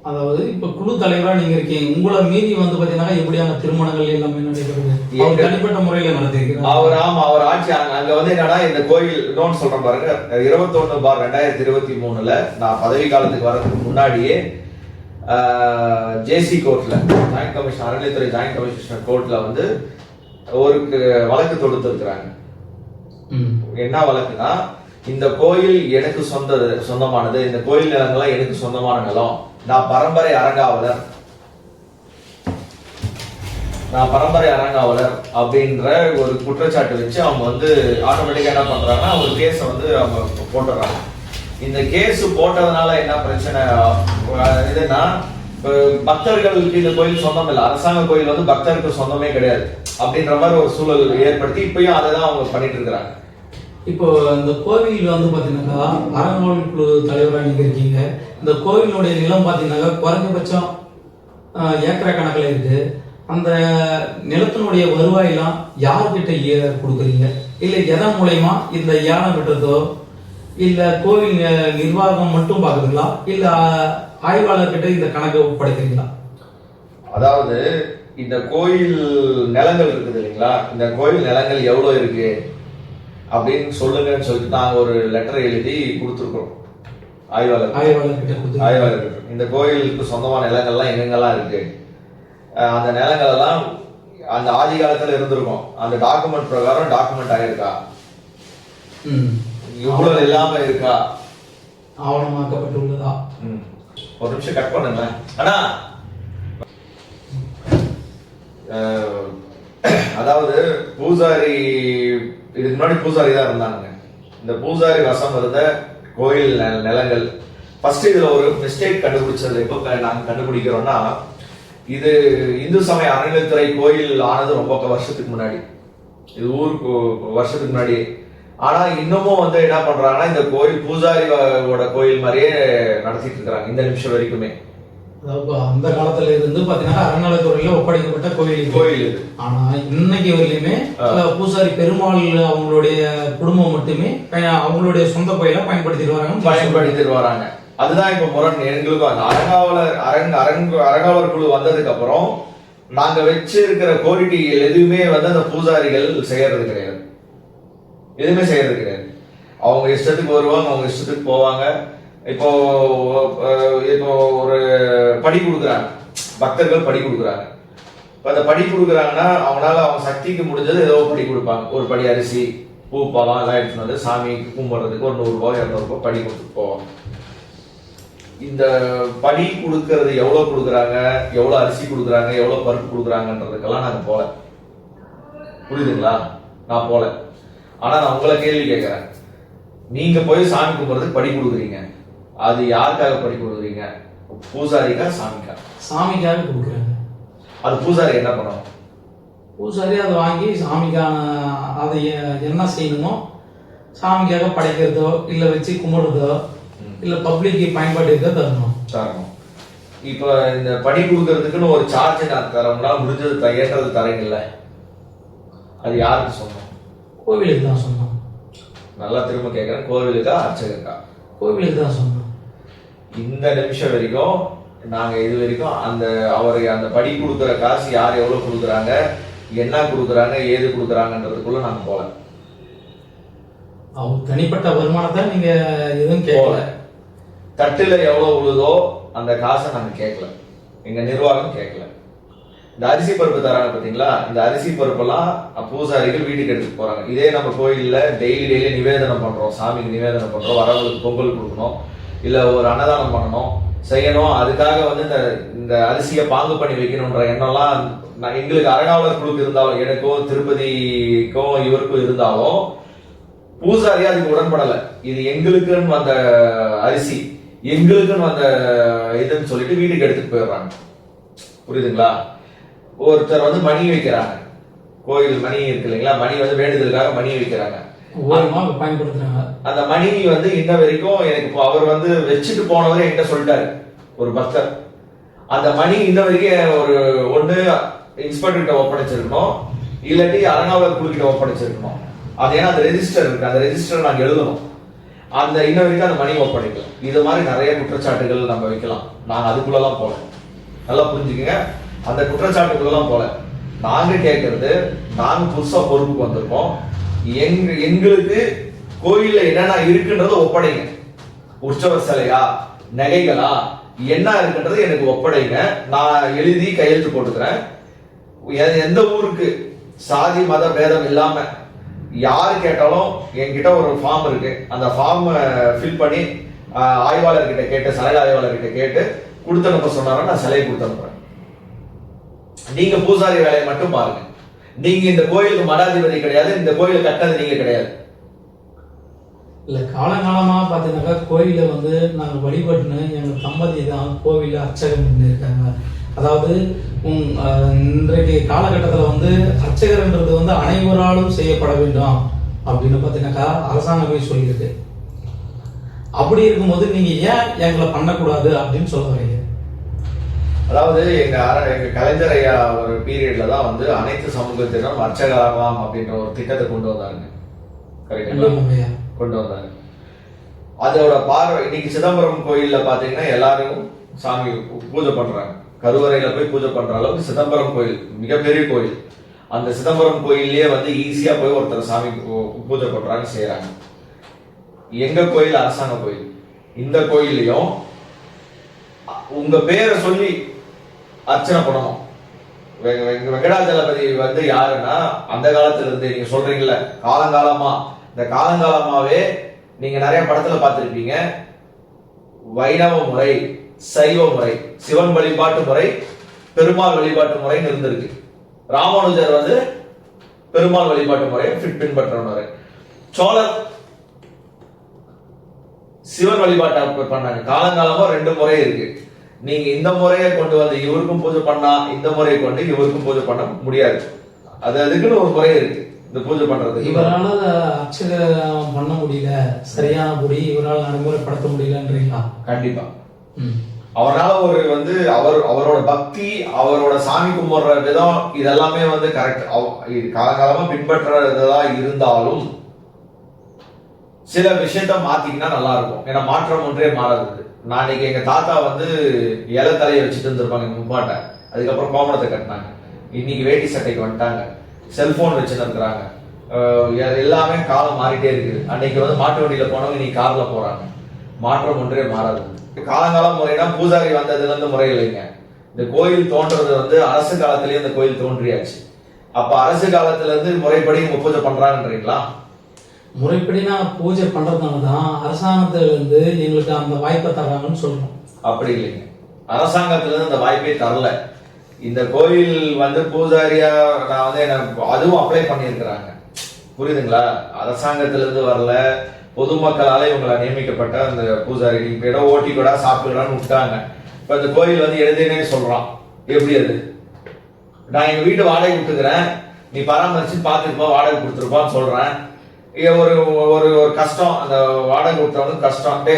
அதாவது இப்ப குழு தலைவரா நீங்க இருக்கீங்க, உங்களை மீறி வந்து பாத்தீங்கன்னா எப்படியான திருமணங்கள் எல்லாமே நடைபெறுது, தனிப்பட்ட முறையில நடத்திருக்கிறார் அவர். ஆமா, அவர் ஆட்சி அங்க வந்து என்னன்னா, இந்த கோயில் இன்னொன்னு சொல்றேன் பாருங்க, 21/2023 நான் பதவி காலத்துக்கு வர்றதுக்கு முன்னாடியே ஜேசி கோர்ட்ல, ஜாயிண்ட் கமிஷன் அறநிலைத்துறை ஜாயிண்ட் கமிஷனர் கோர்ட்ல வந்து ஒரு வழக்கு தொடுத்திருக்கிறாங்க. என்ன வழக்குனா, இந்த கோயில் எனக்கு சொந்தமானது, இந்த கோயில் நிலங்கள்லாம் எனக்கு சொந்தமான நிலம், நான் பரம்பரை அறங்காவலர் அப்படின்ற ஒரு குற்றச்சாட்டு வச்சு அவங்க வந்து ஆட்டோமேட்டிக்கா என்ன பண்றாங்கன்னா ஒரு கேஸை வந்து அவங்க போட்டுறாங்க. இந்த கேஸ் போட்டதுனால என்ன பிரச்சனை இதுன்னா, பக்தர்களுக்கு இந்த கோயில் சொந்தம் இல்லை, அரசாங்க கோயில் வந்து பக்தருக்கு சொந்தமே கிடையாது அப்படின்ற மாதிரி ஒரு சூழல் ஏற்படுத்தி இப்பயும் அதை தான் அவங்க பண்ணிட்டு இருக்கிறாங்க. இப்போ இந்த கோவில் வந்து பாத்தீங்கன்னாக்கா அறங்காவல் குழு தலைவராக நீங்க இருக்கீங்க. இந்த கோவிலுடைய நிலம் பாத்தீங்கன்னாக்கா குறைஞ்சபட்சம் ஏக்கரை கணக்கில் இருக்கு. அந்த நிலத்தினுடைய வருவாயெல்லாம் யார்கிட்ட கொடுக்குறீங்க? இல்ல எதன் மூலயமா இந்த ஏலம் விடுறதோ இல்ல கோவில் நிர்வாகம் மட்டும் பாக்குறீங்களா, இல்ல ஆய்வாளர்கிட்ட இந்த கணக்கை ஒப்படைக்கிறீங்களா? அதாவது இந்த கோயில் நிலங்கள் இருக்குது இல்லைங்களா, இந்த கோயில் நிலங்கள் எவ்வளவு இருக்கு அப்படின்னு சொல்லுங்கன்னு சொல்லிட்டு நாங்க ஒரு லெட்டர் எழுதி கொடுத்துருக்கோம் ஆய்வாளர்கிட்ட. இந்த கோயிலுக்கு சொந்தமான நிலங்கள்லாம் எங்கெங்கெல்லாம் இருக்கு, அந்த நிலங்கள் எல்லாம் அந்த ஆதி காலத்துல இருந்திருக்கும், அந்த டாக்குமெண்ட் பிரகாரம் டாக்குமெண்ட் ஆயிருக்கா, இவ்வளவு இல்லாம இருக்கா, ஆவணமாக்கப்பட்டுள்ளதா? ஒரு நிமிஷம் கட் பண்ணுங்க. ஆனா அதாவது பூசாரி, இதுக்கு முன்னாடி பூசாரி தான் இருந்தாங்க. இந்த பூசாரி வசம் இருந்த கோயில் நிலங்கள் ஃபர்ஸ்ட் இதுல ஒரு மிஸ்டேக் கண்டுபிடிச்சது எப்ப நாங்க கண்டுபிடிக்கிறோம்னா, இது இந்து சமய அறநிலையத்துறை கோயில் ஆனது ரொம்ப வருஷத்துக்கு முன்னாடி, இது ஊருக்கு வருஷத்துக்கு முன்னாடி. ஆனா இன்னமும் வந்து என்ன பண்றாங்கன்னா இந்த கோயில் பூசாரியோட கோயில் மாதிரியே நடத்திட்டு இருக்கிறாங்க இந்த நிமிஷம் வரைக்குமே. அந்த காலத்துல இருந்து பாத்தீங்கன்னா அறநிலையத்துறையில ஒப்படைக்கப்பட்ட கோயில் இது. ஆனா இன்னைக்கு வரையிலுமே பூசாரி பெருமாள் அவங்களுடைய குடும்பம் மட்டுமே அவங்களுடைய சொந்த கோயில பயன்படுத்திட்டு வராங்க. அதுதான் இப்ப முரண் எங்களுக்கும். அந்த அறங்காவலர் குழு வந்ததுக்கு அப்புறம் நாங்க வச்சிருக்கிற கோரிக்கைகள் எதுவுமே வந்து அந்த பூசாரிகள் செய்யறது கிடையாது, எதுவுமே செய்யறது கிடையாது. அவங்க இஷ்டத்துக்கு வருவாங்க, அவங்க இஷ்டத்துக்கு போவாங்க. இப்போ ஒரு படி கொடுக்குறாங்க, பக்தர்கள் படி கொடுக்குறாங்க. இப்ப அந்த படி கொடுக்குறாங்கன்னா அவங்களால அவங்க சக்திக்கு முடிஞ்சது ஏதோ படி கொடுப்பாங்க. ஒரு படி அரிசி, பூ, பழம் எல்லாம் எடுத்துட்டு வந்து சாமிக்கு கும்பிடுறதுக்கு ஒரு 100 ரூபாய் 200 ரூபாய் படி கொடுத்துட்டு போவாங்க. இந்த படி கொடுக்கறது எவ்வளவு கொடுக்குறாங்க, எவ்வளவு அரிசி கொடுக்குறாங்க, எவ்வளவு பருப்பு கொடுக்குறாங்கன்றதுக்கெல்லாம் நாங்க போல. புரியுதுங்களா? நான் போல. ஆனா நான் உங்களை கேள்வி கேட்கிறேன், நீங்க போய் சாமி கும்பிடுறதுக்கு படி கொடுக்குறீங்க, அது யாருக்காக படி கொடுக்குறீங்க? பூசாரிக்கா சாமிக்கா? சாமிக்காக கொடுக்குறாங்க. அது பூசாரி என்ன பண்ணணும்? பூசாரி அதை வாங்கி சாமிக்கான அதை என்ன செய்யணுமோ சாமிக்காக படைக்கிறதோ இல்ல வச்சு கும்பிடுறதோ இல்ல பப்ளிக் பயன்பாட்டுக்கு தரணும். இப்ப இந்த படி கொடுக்கறதுக்குன்னு ஒரு சார்ஜ் நான் தரம்னா முடிஞ்சது ஏற்றது தரீங்கல்ல, அது யாருக்கு சொன்னோம்? கோவிலுக்கு தான் சொன்னோம். நல்லா திரும்ப கேட்கிறேன், கோவிலுக்கா அர்ச்சகருக்கா? கோவிலுக்கு தான் சொன்னோம். இந்த நிமிஷம் வரைக்கும் நாங்க இது வரைக்கும் அந்த படி கொடுக்குற காசு யார் எவ்வளவு கொடுக்குறாங்க, என்ன கொடுக்குறாங்க, ஏது கொடுக்குறாங்கன்றதுக்குள்ள நாங்க போல. அவங்க தனிப்பட்ட வருமானத்தை நீங்க எதுவும் கேட்கல. தட்டுல எவ்வளவு உழுதோ அந்த காசை நாங்க கேட்கல, எங்க நிர்வாகம் கேட்கல. இந்த அரிசி பருப்பு தராங்க பாத்தீங்களா, இந்த அரிசி பருப்பெல்லாம் பூசாரிகள் வீட்டுக்கு எடுத்துட்டு போறாங்க. இதே நம்ம கோயில்ல டெய்லி நிவேதனம் பண்றோம், சாமிக்கு நிவேதனம் பண்றோம், வரவங்களுக்கு பொங்கல் கொடுக்கணும், இல்ல ஒரு அன்னதானம் பண்ணணும், செய்யணும். அதுக்காக வந்து இந்த அரிசியை பாங்கு பண்ணி வைக்கணும்ன்ற எண்ணம்லாம் எங்களுக்கு அறங்காவலர் குழுக்கு இருந்தாலும், எனக்கும் திருப்பதிக்கும் இவருக்கும் இருந்தாலும் பூசாரியா அதுக்கு உடன்படல. இது எங்களுக்குன்னு வந்த அரிசி, எங்களுக்குன்னு வந்த இதுன்னு சொல்லிட்டு வீட்டுக்கு எடுத்துட்டு போயிடுறாங்க. புரியுதுங்களா? ஒருத்தர் வந்து மணி வைக்கிறாங்க, கோயில் மணி இருக்கு இல்லைங்களா, மணி வந்து வேண்டுதலுக்காக மணி வைக்கிறாங்க, பயன்படுத்துறாங்க. அந்த மணி வந்து இன்ன வரைக்கும் எனக்கு அவர் வந்து வச்சுட்டு போனவரே என்கிட்ட சொல்லிட்டாரு, ஒரு பக்தர். அந்த மணி இன்ன வரைக்கும் ஒரு ஒண்ணு இன்ஸ்பெக்டர்கிட்ட ஒப்படைச்சிருக்கணும், இல்லாட்டி அறங்காவலர் குழுக்கிட்ட ஒப்படைச்சிருக்கணும். அது ஏன்னா அந்த ரெஜிஸ்டர் இருக்கு, அந்த ரெஜிஸ்டர் நாங்க எழுதணும். அந்த இன்ன வரைக்கும் அந்த மணி ஒப்படைக்கலாம். இது மாதிரி நிறைய குற்றச்சாட்டுகள் நம்ம வைக்கலாம். நாங்க அதுக்குள்ளலாம் போல, நல்லா புரிஞ்சுக்கங்க, அந்த குற்றச்சாட்டுக்குள்ளலாம் போல. நாங்க கேட்கறது, நாங்க புதுசா பொறுப்புக்கு வந்திருக்கோம், எங்களுக்கு கோயில்ல என்னென்ன இருக்குன்றது ஒப்படைங்க. உற்சவ சிலையா, நகைகளா, என்ன இருக்குன்றது எனக்கு ஒப்படைங்க. நான் எழுதி கையெழுத்து போட்டுக்கிறேன். எந்த ஊருக்கு சாதி மத பேதம் இல்லாம யாரு கேட்டாலும் என்கிட்ட ஒரு ஃபார்ம் இருக்கு, அந்த ஃபார்ம் ஃபில் பண்ணி ஆய்வாளர்கிட்ட கேட்டு, சரக ஆய்வாளர்கிட்ட கேட்டு கொடுத்து அனுப்ப சொன்னாரா நான் சிலையை கொடுத்து அனுப்புறேன். நீங்க பூசாரி வேலையை மட்டும் பாருங்க. நீங்க இந்த கோயிலுக்கு மடாதிபதி கிடையாது, இந்த கோயிலுக்கு கட்டது நீங்க கிடையாது. இல்ல காலங்காலமா பாத்தீங்கன்னாக்கா கோயில வந்து நாங்க வழிபட்டுன்னு எங்க தம்பதி தான் கோவில அர்ச்சகம் பண்ணியிருக்காங்க. அதாவது இன்றைக்கு காலகட்டத்தில் வந்து அர்ச்சகர்ன்றது வந்து அனைவராலும் செய்யப்பட வேண்டும் அப்படின்னு பார்த்தீங்கன்னாக்கா அரசாங்கமே சொல்லியிருக்கு. அப்படி இருக்கும்போது நீங்க ஏன் எங்களை பண்ணக்கூடாது அப்படின்னு சொல்ல வரீங்க? அதாவது எங்க கலைஞர் ஐயா ஒரு பீரியட்ல தான் வந்து அனைத்து சமூகத்தினரும் அர்ச்சகராகலாம் அப்படின்ற ஒரு திட்டத்தை கொண்டு வந்தாங்க. கரெக்டுங்களா? கொண்டு வந்தாங்க. அதோட பார்வை இன்னைக்கு சிதம்பரம் கோயில்ல பாத்தீங்கன்னா எல்லாரும் சாமி பூஜை பண்றாங்க. கருவறையில போய் பூஜை பண்ற அளவுக்கு சிதம்பரம் கோயில் மிகப்பெரிய கோயில். அந்த சிதம்பரம் கோயிலே வந்து ஈஸியா போய் ஒருத்தர் சாமி பூஜை பண்றாங்க, செய்யறாங்க. எங்க கோயில் அரசாங்க கோயில். இந்த கோயிலையும் உங்க பேரை சொல்லி அர்ச்சனை பண்ணணும். வெங்கடாஜலபதி வந்து யாருன்னா அந்த காலத்துல இருந்து நீங்க சொல்றீங்கல்ல, காலங்காலமா இந்த காலங்காலமாவே நீங்க நிறைய படத்துல பார்த்திருப்பீங்க. வைணவ முறை, சைவ முறை, சிவன் வழிபாட்டு முறை, பெருமாள் வழிபாட்டு முறைன்னு இருந்திருக்கு. ராமானுஜர் வந்து பெருமாள் வழிபாட்டு முறையை பின்பற்றவர். சோழர் சிவன் வழிபாட்டை பண்ணாங்க. காலங்காலமா 2 முறை இருக்கு. நீங்க இந்த முறையை கொண்டு வந்து இவருக்கும் பூஜை பண்ணா, இந்த முறையை கொண்டு இவருக்கும் பூஜை பண்ண முடியாது. அதுக்குன்னு ஒரு முறை இருக்கு இந்த பூஜை பண்றது. இவரால அர்ச்சகம் பண்ண முடியல, சரியான முடி இவரால் நடைமுறைப்படுத்த முடியலன்றீங்களா? கண்டிப்பா. அவரால் ஒரு வந்து அவரோட பக்தி, அவரோட சாமி கும்பிடுற விதம் இதெல்லாமே வந்து கரெக்ட், காலகாலமா பின்பற்றதா இருந்தாலும் சில விஷயத்த மாத்திக்கினா நல்லா இருக்கும். ஏன்னா மாற்றம் ஒன்றே மாறாது. நான் இன்னைக்கு எங்க தாத்தா வந்து இலை தலையை வச்சுட்டு இருந்திருப்பாங்க முப்பாட்ட, அதுக்கப்புறம் கோமணத்தை கட்டினாங்க, இன்னைக்கு வேட்டி சட்டைக்கு வந்துட்டாங்க, செல்போன் வச்சுட்டு இருக்கிறாங்க. எல்லாமே காலம் மாறிட்டே இருக்குது. அன்னைக்கு வந்து மாட்டு வண்டியில போனவங்க இன்னைக்கு கார்ல போறாங்க. மாற்றம் ஒன்றே மாறாது. காலங்கால முறைனா பூஜாரி வந்ததுல இருந்து முறை இல்லைங்க. இந்த கோயில் தோன்றது வந்து அரசு காலத்திலேயே இந்த கோயில் தோன்றியாச்சு. அப்ப அரசு காலத்துல இருந்து முறைப்படி பூஜை பண்றாங்கன்றீங்களா? முறைப்படினா பூஜை பண்றதுனாலதான் அரசாங்கத்துல இருந்து எங்களுக்கு அந்த வாய்ப்பை தராங்கன்னு சொல்றோம். அப்படி இல்லைங்க, அரசாங்கத்துல இருந்து அந்த வாய்ப்பே தரல. இந்த கோயில் வந்து பூஜாரியா நான் வந்து அதுவும் அப்ளை பண்ணியிருக்கிறாங்க. புரியுதுங்களா? அரசாங்கத்துல இருந்து வரல, பொதுமக்களால இவங்களை நியமிக்கப்பட்ட அந்த பூஜாரி இப்ப இடம் ஓட்டி கூட சாப்பிடலான்னு விட்டாங்க. இப்ப இந்த கோயில் வந்து எழுதுனே சொல்றான். எப்படி அது? நான் எங்க வீட்டு வாடகை விட்டுக்கிறேன், நீ பராமரிச்சு பாத்துருப்பா, வாடகை கொடுத்துருப்பான்னு சொல்றேன். ஒரு ஒரு ஒரு கஷ்டம், அந்த வாடகை கொடுத்தவனுக்கு கஷ்டம். டே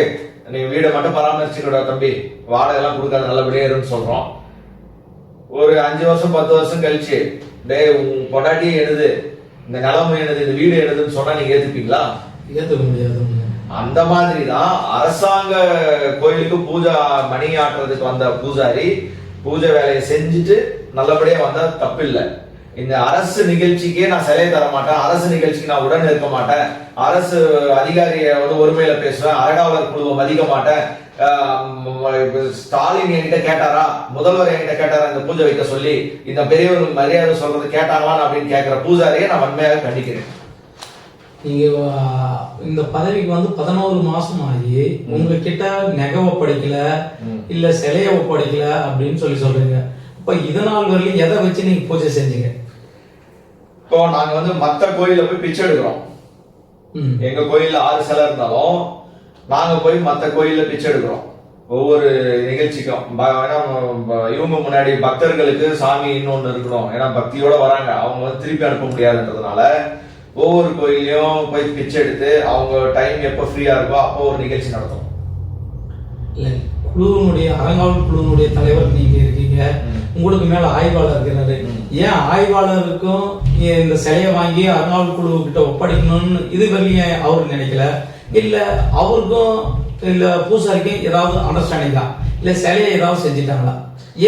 நீ வீடை மட்டும் பராமரிச்சுக்கூட தம்பி, வாடகை எல்லாம் கொடுக்காத, நல்லபடியா இருன்னு சொல்றோம். ஒரு 5 வருஷம் 10 வருஷம் கழிச்சு டே உன் பொண்டாட்டியே எழுது, இந்த நிலமும் எழுது, இந்த வீடு எழுதுன்னு சொன்னா நீங்க ஏத்துப்பீங்களா? ஏத்துக்க முடியாது. அந்த மாதிரிதான் அரசாங்க கோயிலுக்கு பூஜை மணி ஆட்டுறதுக்கு வந்த பூஜாரி பூஜை வேலையை செஞ்சுட்டு நல்லபடியா வந்தா தப்பு இல்லை. இந்த அரசு நிகழ்ச்சிக்கே நான் சிலை தர மாட்டேன், அரசு நிகழ்ச்சிக்கு நான் உடன் இருக்க மாட்டேன், அரசு அதிகாரியை வந்து ஒருமையில பேசுவேன், அறங்காவலர் குழுவை மதிக்க மாட்டேன், ஸ்டாலின் என்கிட்ட கேட்டாரா, முதல்வர் என்கிட்ட கேட்டாரா இந்த பூஜை வைக்க சொல்லி, இந்த பெரியவர்கள் மரியாதை சொல்றது கேட்டாங்களான்னு அப்படின்னு கேட்கிற பூஜாரியை நான் வன்மையாக கண்டிக்கிறேன். நீங்க இந்த பதவிக்கு வந்து 11 மாசம் ஆகி உங்ககிட்ட நெகவ படிக்கல இல்ல சிலைய ஒப்படைக்கல அப்படின்னு சொல்றீங்க. இப்ப இதனால் வரையும் எதை வச்சு நீங்க பூஜை செஞ்சீங்க? இப்போ நாங்க வந்து மத்த கோயில போய் பிச்சை எடுக்கிறோம். எங்க கோயில்ல 6 சிலை இருந்தாலும் நாங்க போய் மத்த கோயில்ல பிச்சை எடுக்கிறோம். ஒவ்வொரு நிகழ்ச்சிக்கும் இவங்க முன்னாடி பக்தர்களுக்கு சாமி இன்னொன்னு இருக்கணும், ஏன்னா பக்தியோட வராங்க, அவங்க வந்து திருப்பி அனுப்ப முடியாதுன்றதுனால ஒவ்வொரு கோயிலையும் போய் பிச்சை எடுத்து அவங்க டைம் எப்ப ஃப்ரீயா இருக்கோ அப்போ ஒரு நிகழ்ச்சி நடத்தும். இல்ல குழுவினுடைய அறங்காவல் குழுவினுடைய தலைவர் நீங்க இருக்கீங்க, உங்களுக்கு மேல ஆய்வாளர் இருக்கிறாரு. ஏன் ஆய்வாளருக்கும் இந்த சிலையை வாங்கி அறங்காவல் குழு கிட்ட ஒப்படைக்கணும்னு இது வரையும் அவரு நினைக்கல? இல்ல அவருக்கும் இல்ல பூசாரிக்கும் ஏதாவது அண்டர்ஸ்டாண்டிங் தான், இல்ல சிலையை ஏதாவது செஞ்சுட்டாங்களா?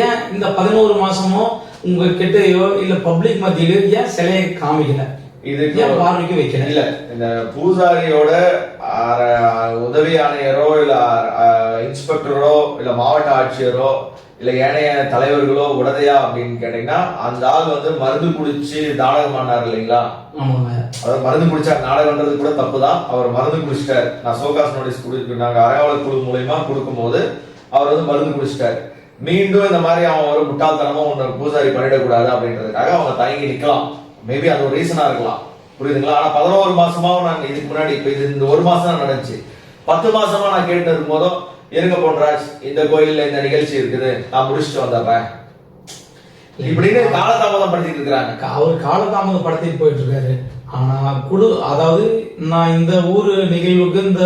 ஏன் இந்த 11 மாசமும் உங்க கிட்டயோ இல்ல பப்ளிக் மத்தியிலோ ஏன் சிலையை காமிக்கல? இதுக்கு பார்வைக்கு வைக்கிறேன். இல்ல இந்த பூசாரியோட உதவி ஆணையரோ இல்ல இன்ஸ்பெக்டரோ இல்ல மாவட்ட ஆட்சியரோ இல்ல ஏனைய தலைவர்களோ உடதையா அப்படின்னு கேட்டீங்கன்னா, அந்த ஆள் வந்து மருந்து குடிச்சு நாடகம் ஆனார் இல்லைங்களா? அதாவது மருந்து குடிச்சா நாடகம்ன்றது கூட தப்புதான். அவர் மருந்து குடிச்சிட்டாரு. நான் சோகாஸ் நோட்டீஸ் நாங்க அறங்காவலர் குழு மூலயமா கொடுக்கும் போது அவர் வந்து மருந்து குடிச்சிட்டாரு. மீண்டும் இந்த மாதிரி அவன் ஒரு முட்டாள்தனமா ஒன்று பூசாரி பண்ணிடக்கூடாது அப்படின்றதுக்காக அவங்க தயங்கி நிக்கலாம். மேபி அது ஒரு ரீசனா இருக்கலாம், புரியுதுங்களா? ஆனா 11 மாசமா நான் இதுக்கு முன்னாடி இப்ப இது இந்த ஒரு மாசம் தான் நடந்துச்சு. 10 மாசமா நான் கேட்டு இருக்கும் போதும், இருங்க பொன்ராஜ், இந்த கோயில்ல இந்த நிகழ்ச்சி இருக்குது, நான் முடிச்சுட்டு வந்துடுறேன் இப்படின்னு காலதாமதம் படுத்திட்டு இருக்கிறாங்க. அவர் காலதாமதம் படுத்திட்டு போயிட்டு இருக்காரு. ஆனா அதாவது நான் இந்த ஊரு நிகழ்வுக்கு இந்த